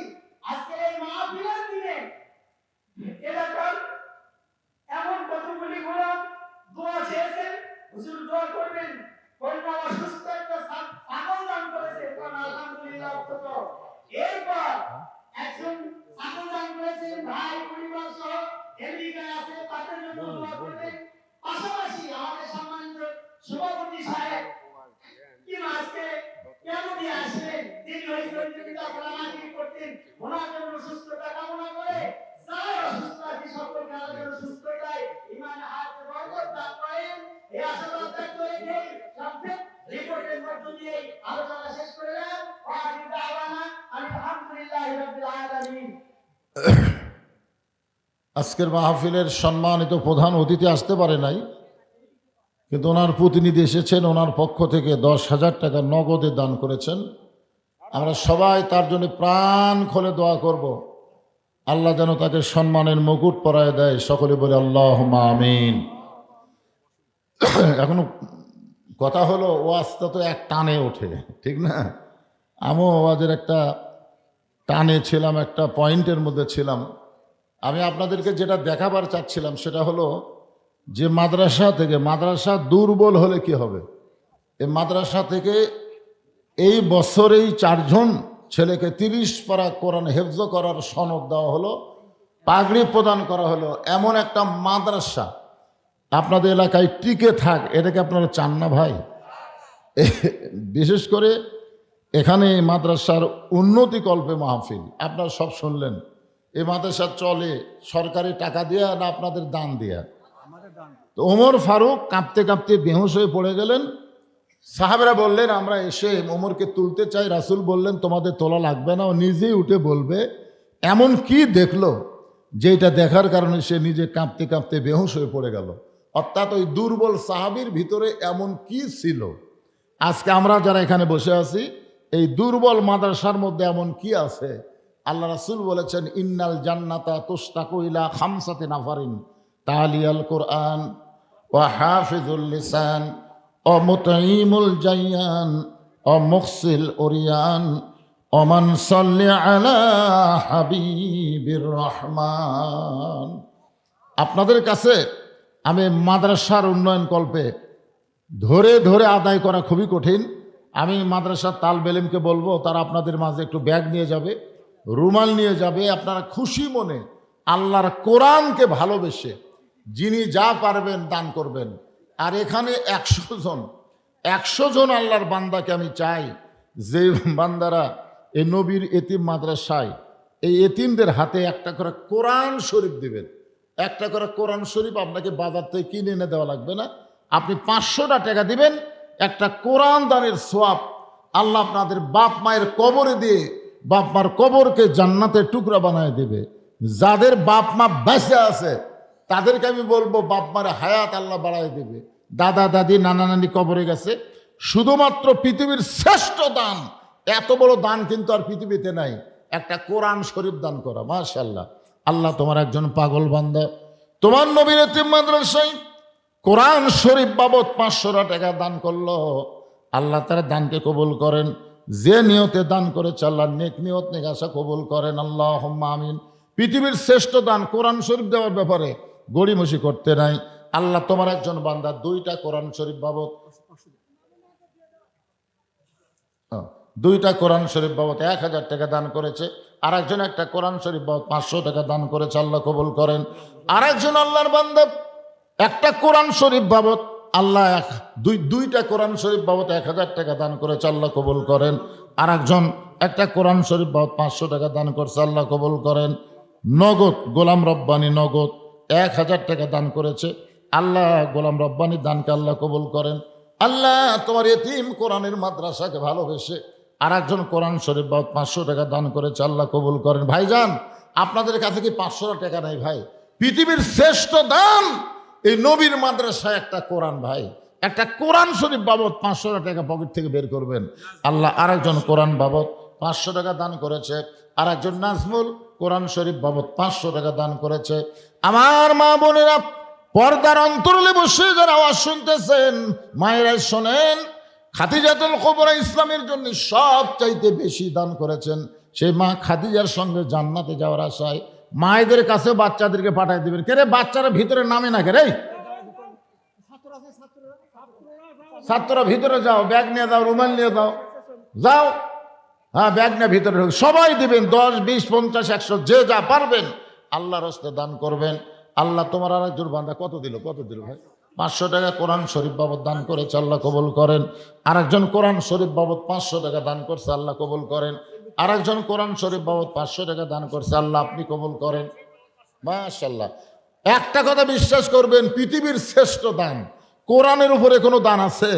আজকের এই মাহফিলের দিনে এলাকার এমন কতগুলি গোলাম দোয়া চেয়েছেন, হুজুর দোয়া করবেন। কন্যা অসুস্থ একটা ছাগল দান করেছে, কোন আলহামদুলিল্লাহ। অন্তত এরপর একজন ছাগল দান করেছেন, ভাই পরিবার সহ আমেরিকায় আছে, তাদের জন্য দোয়া করবেন। পাশাপাশি আমাদের সম্মানিত সভাপতি সাহেব কি আজকে কেন দিয়ে আসলেন, তিনি ওই সহযোগিতা সালামাতি করতেন, ওনার জন্য সুস্থতা কামনা করে যারা অসুস্থ আছে সকলকে আল্লাহ যেন সুস্থতায় ইমান হায়াতে বরকত দান করেন, এই আশাবাদ ব্যক্ত রেখে সংক্ষেপ রিপোর্টের মধ্য দিয়ে আলোচনা শেষ করলাম। ওয়াহিদ দাওয়ানা আলহামদুলিল্লাহি রাব্বিল আলামিন। আজকের মাহফিলের সম্মানিত প্রধান অতিথি আসতে পারে নাই, কিন্তু ওনার প্রতিনিধি এসেছেন, ওনার পক্ষ থেকে 10,000 টাকা নগদে দান করেছেন। আমরা সবাই তার জন্য প্রাণ খুলে দোয়া করব, আল্লাহ যেন তাকে সম্মানের মুকুট পরায় দেয়। সকলে বলে আল্লাহুম্মা আমিন। এখনো কথা হলো, ওয়াজটা তো এক টানে ওঠে, ঠিক না? আমিও ওয়াজের একটা টানে ছিলাম, একটা পয়েন্টের মধ্যে ছিলাম। আমি আপনাদেরকে যেটা দেখাবার চাচ্ছিলাম সেটা হলো যে মাদ্রাসা দুর্বল হলে কি হবে। এই মাদ্রাসা থেকে এই বছরেই 4 জন ছেলেকে 30 পারা কোরআন হেফজ করার সনদ দেওয়া হলো, পাগড়ি প্রদান করা হলো। এমন একটা মাদ্রাসা আপনাদের এলাকায় টিকে থাক, এটাকে আপনারা চান না ভাই? বিশেষ করে এখানে মাদ্রাসার উন্নতিকল্পে মাহফিল আপনারা সব শুনলেন। এই মাদ্রাসা চলে সরকারি টাকা দিয়া না আপনাদের দান দিয়া? তো ওমর ফারুক কাঁপতে কাঁপতে বেহুশ হয়ে পড়ে গেলেন। সাহাবেরা বললেন আমরা এসে ওমরকে তুলতে চাই, রাসূল বললেন তোমাদের তোলা লাগবে না, ও নিজেই উঠে বলবে। এমন কি দেখলো যেটা দেখার কারণে সে নিজে কাঁপতে কাঁপতে বেহুশ হয়ে পড়ে গেল। অর্থাৎ ওই দুর্বল সাহাবীর ভিতরে এমন কি ছিল, আজকে আমরা যারা এখানে বসে আছি এই দুর্বল মাদ্রাসার মধ্যে এমন কি আছে? আল্লাহ রাসূল বলেছেন ইন্নাল জান্নাতা তুশতাকু ইলা 5 নাফারিন তালিয়াল কোরআন ওয়া হাফিজুল লিসান ও মুতাইমুল জায়ান ও মুখসিল ওরিয়ান ও মান সাল্লি আলা হাবিবির রহমান। আপনাদের কাছে আমি মাদ্রাসার উন্নয়ন কল্পে ধরে ধরে আদায় করা খুবই কঠিন। আমি মাদ্রাসার তালবে ইলমকে বলবো তারা আপনাদের মাঝে একটু ব্যাগ নিয়ে যাবে, রুমাল নিয়ে যাবে। আপনারা খুশি মনে আল্লাহর কোরআনকে ভালোবেসে যিনি যা পারবেন দান করবেন। আর এখানে 100 জন আল্লাহর বান্দাকে আমি চাই যে বান্দারা এই নবীর এতিম মাদ্রাসায় এই এতিমদের হাতে একটা করে কোরআন শরীফ দিবেন। একটা করে কোরআন শরীফ আপনাকে বাজার থেকে কিনে এনে দেওয়া লাগবে না, আপনি 500টা টাকা দিবেন, একটা কোরআন দানের সওয়াব আল্লাহ আপনাদের বাপ মায়ের কবরে দিয়ে বাপ মার কবরকে জান্নাতের টুকরা বানায় দিবে। যাদের বাপ মা বেঁচে আছে তাদেরকে আমি বলবো বাপ মার হায়াত আল্লাহ বাড়ায় দেবে। দাদা দাদি নানা নানি কবরে গেছে, শুধুমাত্র পৃথিবীর শ্রেষ্ঠ দান, এত বড় দান কিন্তু আর পৃথিবীতে নাই, একটা কোরআন শরীফ দান করা। মাশাআল্লাহ, আল্লাহ তোমার একজন পাগল বান্দা তোমার নবীর এতিম মাদ্রাসায় কোরআন শরীফ বাবদ 500 টাকা দান করলো। আল্লাহ তার দানকে কবুল করেন, যে নিয়তে দান করেছে আল্লাহ নেক নিয়ত নেক আশা কবুল করেন। আল্লাহুম্মা আমিন। পৃথিবীর শ্রেষ্ঠ দান কোরআন শরীফ দেওয়ার ব্যাপারে গড়িমসি করতে নাই। আল্লাহ তোমার একজন বান্দা 2টা কোরআন শরীফ বাবদ 2টা কোরআন শরীফ বাবদ 1000 টাকা দান করেছে। আর একজন একটা কোরআন শরীফ বাবদ 500 টাকা দান করেছে, আল্লাহ কবুল করেন। আর একজন আল্লাহর বান্দা একটা কোরআন শরীফ বাবদ আল্লাহ 2টা কোরআন শরীফ বাবদ 1000 টাকা দান করেছে, আল্লাহ কবুল করেন। আর একজন একটা কোরআন শরীফ বাবদ 500 টাকা দান করছে, আল্লাহ কবুল করেন। নগদ গোলাম রব্বানি নগদ 1000 টাকা দান করেছে, আল্লাহ গোলাম রব্বানি দানকে আল্লাহ কবুল করেন। আল্লাহ তোমার এতিম কোরআনের মাদ্রাসাকে ভালোবেসে আর একজন কোরআন শরীফ বাবদ 500 টাকা দান করেছে, আল্লাহ কবুল করেন। ভাইজান, আপনাদের কাছে কি 500 টাকা নাই ভাই? পৃথিবীর শ্রেষ্ঠ দান এই নবীর মাদ্রাসায় একটা কোরআন। ভাই, একটা কোরআন শরীফ বাবদ 500 টাকা পকেট থেকে বের করবেন। আল্লাহ আরেকজন কোরআন বাবদ 500 টাকা দান করেছে। আর একজন নাজমুল কোরআন শরীফ বাবদ 500 টাকা দান করেছে। আমার মা বোনেরা, পর্দার অন্তরালে বসে যারা আওয়াজ শুনতেছেন, মায়েরা শোনেন, খাদিজাতুল কুবরা ইসলামের জন্য সব চাইতে বেশি দান করেছেন। সেই মা খাদিজার সঙ্গে জান্নাতে যাওয়ার আশায় মায়েদের কাছে বাচ্চাদেরকে পাঠাই দিবেন। কে রে, বাচ্চারা ভিতরে নামে না কে রে? ছাত্ররা ভিতরে যাও, ব্যাগ নিয়ে যাও, রুমাল নিয়ে যাও, যাও। হ্যাঁ, ব্যাগ নিয়ে ভিতরে ঢুক। সবাই দিবেন, 10, 20, 50, 100 যে যা পারবেন আল্লাহর রাস্তায় দান করবেন। আল্লাহ তোমার আর একজন বান্দা কত দিল ভাই? 500 টাকা কোরআন শরীফ বাবদ দান করেছে, আল্লাহ কবুল করেন। আরেকজন কোরআন শরীফ বাবদ 500 টাকা দান করছে, আল্লাহ কবুল করেন। আরেকজন কোরআন শরীফ বাবদ 500 টাকা দান করছে, আল্লাহ আপনি কবুল করেন। মাশাআল্লাহ। একটা কথা বিশ্বাস করবেন, পৃথিবীর শ্রেষ্ঠ দান কোরআনের উপরে কোনো দান আছে?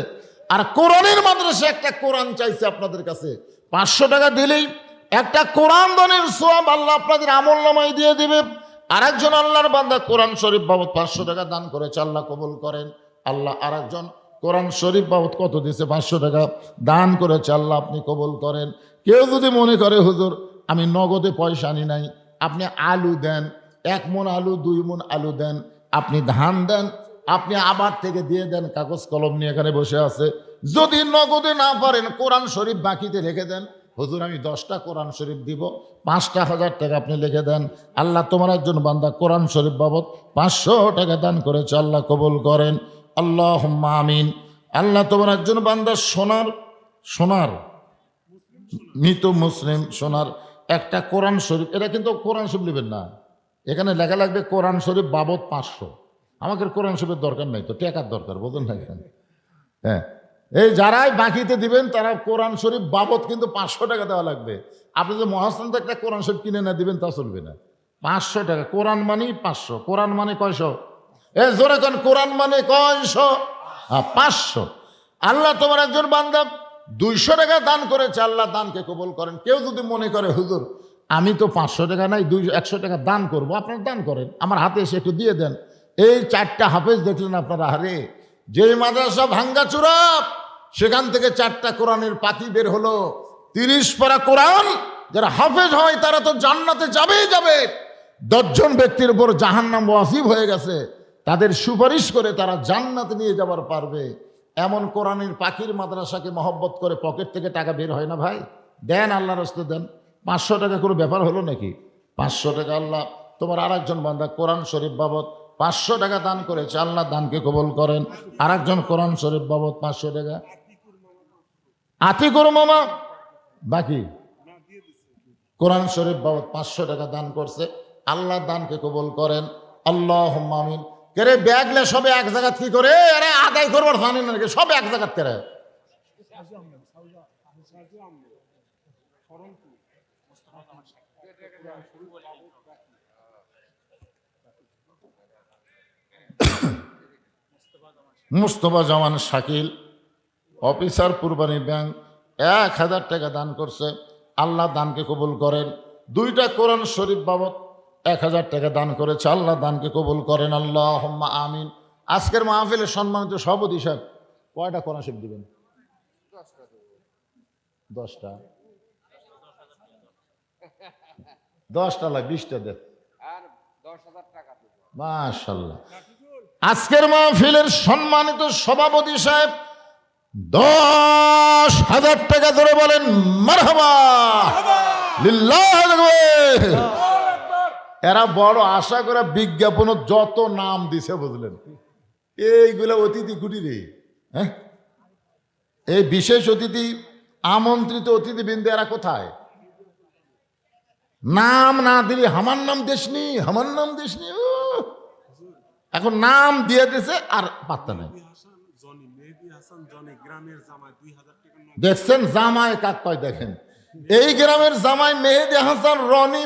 আর কোরআনের মাদ্রাসায় একটা কোরআন চাইছে আপনাদের কাছে, 500 টাকা দিলেই একটা কোরআন দানের সওয়াব আল্লাহ আপনাদের আমলনামায় দিয়ে দিবে। আরেকজন আল্লাহর বান্দা কোরআন শরীফ বাবদ 500 টাকা দান করেছে, আল্লাহ কবুল করেন। আল্লাহ আরেকজন কোরআন শরীফ বাবদ কত দিয়েছে? 500 টাকা দান করেছে, আল্লাহ আপনি কবুল করেন। কেউ যদি মনে করে হুজুর আমি নগদে পয়সা আনি নাই, আপনি আলু দেন, 1 মণ আলু, 2 মণ আলু দেন, আপনি ধান দেন, আপনি আবার থেকে দিয়ে দেন, কাগজ কলম নিয়ে এখানে বসে আছে। যদি নগদে না পারেন, কোরআন শরীফ বাকিতে রেখে দেন, হুজুর আমি 10টা কোরআন শরীফ দিব, 5,000 টাকা আপনি লিখে দেন। আল্লাহ তোমার একজন বান্দা কোরআন শরীফ বাবদ 500 টাকা দান করেছে, আল্লাহ কবুল করেন। আল্লাহুম্মা আমিন। আল্লাহ তোমার একজন বান্দা সোনার মৃত মুসলিম সোনার একটা কোরআন শরীফ, এটা কিন্তু কোরআন শরীফ নেবেন না, এখানে লেখা লাগবে কোরআন শরীফ বাবদ 500। আমাকে কোরআন শরীফের দরকার নাই তো, টাকার দরকার, বোঝেন না এখানে? হ্যাঁ, এই যারাই বাকিতে দিবেন তারা কোরআন শরীফ বাবদ কিন্তু 500 টাকা দেওয়া লাগবে। আপনি যে মহাস্থান থেকে একটা কোরআন শরীফ কিনে না দিবেন তা চলবে না। 500 টাকা কোরআন মানে 500। কোরআন মানে কয়শো? জোরে কোন কোরআন মানে কয়শো? 500। আল্লাহ তোমার একজন বান্দা 200 টাকা দান করেছে, আল্লাহ দানকে কবুল করেন। কেউ যদি মনে করে হুজুর আমি তো 500 টাকা নাই, 100 টাকা দান করব, আপনারা দান করেন, আমার হাতে এসে একটু দিয়ে দেন। এই 4টা হাফেজ দেখলেন আপনারা, আরে যে মাদ্রাসা ভাঙ্গাচুরা, সেখান থেকে 4টা কোরআনের পাতি বের হলো, 30 পারা কোরআন। যারা হাফেজ হয় তারা তো জান্নাতে যাবেই যাবে। 10 জন ব্যক্তির উপর জাহান্নাম ওয়াজিব হয়ে গেছে, তাদের সুপারিশ করে তারা জান্নাতে নিয়ে যাবার পারবে। এমন কোরআনের পাখির মাদ্রাসাকে মহব্বত করে পকেট থেকে টাকা বের হয় না ভাই? দেন, আল্লাহর রাস্তায় দেন। 500 টাকা কোনো ব্যাপার হলো নাকি? 500 টাকা আল্লাহ তোমার আরেকজন বান্দা কোরআন শরীফ বাবদ 500 টাকা দান করেছে, আল্লাহ দানকে কবুল করেন। আরেকজন কোরআন শরীফ বাবদ 500 টাকা আতিকুর মামা বাকি কোরআন শরীফ বাবদ 500 টাকা দান করছে, আল্লাহ দানকে কবুল করেন। আল্লাহুম্মা আমিন। কেরে ব্যাগলে সবে এক জায়গা কি করে আরে আদায় করবার জানেন নাকি? সব এক জায়গা করে মুস্তফা জামান শাকিল অফিসার পূর্বানী ব্যাংক 1000 টাকা দান করছে, আল্লাহ দানকে কবুল করেন। 2টা কোরআন শরীফ বাবদ 1000 টাকা দান করেছে, আল্লাহ দানকে কবুল করেন। আল্লাহুম্মা আমিন। আজকের মাহফিলের সম্মানিত সভাপতি সাহেব কয়টা কোরআন শরীফ দিবেন? 10টা 10টা লা 20টা দেন, আর 10,000 টাকা মাশাআল্লাহ। আজকের মাহফিলের সম্মানিত সভাপতি সাহেব 10,000 টাকা ধরে বলেন মারহাবা লিল্লাহ। এরা বড় আশা করে বিজ্ঞাপন যত নাম দিছে বুঝলেন, এইগুলো অতিথি কুটিরে। হ্যাঁ, এই বিশেষ অতিথি আমন্ত্রিত অতিথিবৃন্দ এরা কোথায়? নাম না দিলে আমার নাম দেশনি, আমার নাম দেশনি, এখন নাম দিয়ে দিছে আর পাত্তা নেই। দেখছেন জামাই কাক কয়? দেখেন এই গ্রামের জামাই মেহেদি হাসান রনি,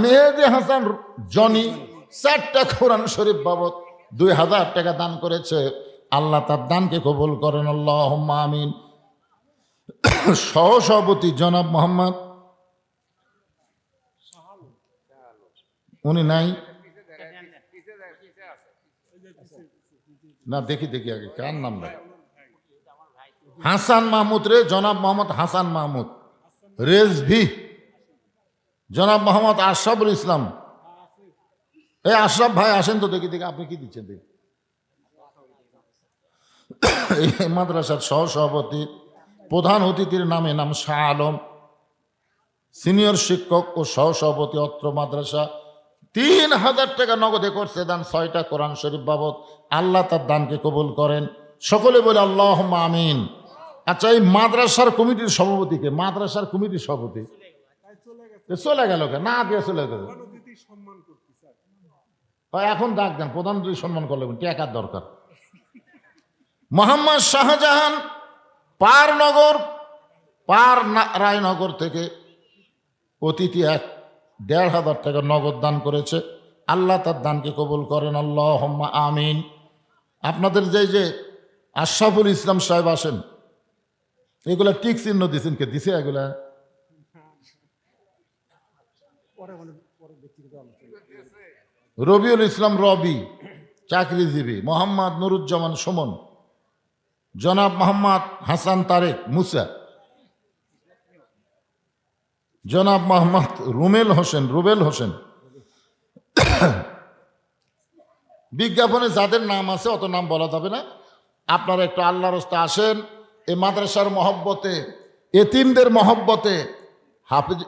মেহেদি হাসান জনি 4টা কোরআন শরীফ বাবদ 2000 টাকা দান করেছে, আল্লাহ তার দানকে কবুল করেন। আল্লাহুম্মা আমিন। সহসভাপতি জনাব মোহাম্মদ, উনি নাই না, দেখি দেখি আগে কার নাম ভাই। হাসান মাহমুদ রে, জনাব মোহাম্মদ হাসান মাহমুদ রেজভি, জনাব মোহাম্মদ আশরাফুল ইসলাম। এই আশরাফ ভাই আসেন তো দেখি দেখি আপনি কি দিচ্ছেন দেখি। এই মাদ্রাসার সহসভাপতি, প্রধান অতিথির নাম শাহ আলম, সিনিয়র শিক্ষক ও সহসভাপতি অত্র মাদ্রাসা। ৩,০০০ টাকা নগদে করছে দান, 6টা কোরআন শরীফ বাবদ। আল্লাহ তার দানকে কবুল করেন, সকলে বলে আল্লাহুম্মা আমিন। আচ্ছা, এই মাদ্রাসার কমিটির সভাপতিকে, মাদ্রাসার কমিটির সভাপতি চলে গেল কেন? না দিয়ে চলে গেল। এখন ডাক দেন, প্রধান অতিথি সম্মান করলে টাকার দরকার। মোহাম্মদ শাহজাহান রায়নগর থেকে অতিথি ১,৫০০ টাকা নগদ দান করেছে। আল্লাহ তার দানকে কবুল করেন, আল্লাহুম্মা আমিন। আপনাদের যে আশরাফুল ইসলাম সাহেব আসেন, এগুলা টিক চিহ্ন দিচ্ছেন, কে দিছে এগুলা? রবিউল ইসলাম রবি চাকরিজীবী, মোহাম্মদ নুরুজ্জামান সুমন, জনাব মোহাম্মদ হাসান তারেক মুসা, জনাব মোহাম্মদ রুবেল হোসেন। বিজ্ঞাপনে যাদের নাম আছে অত নাম বলা যাবে না। আপনারা একটু আল্লাহর রাস্তায় আসেন, এই মাদ্রাসার মহব্বতে, এতিমদের মহব্বতে, হাফিজ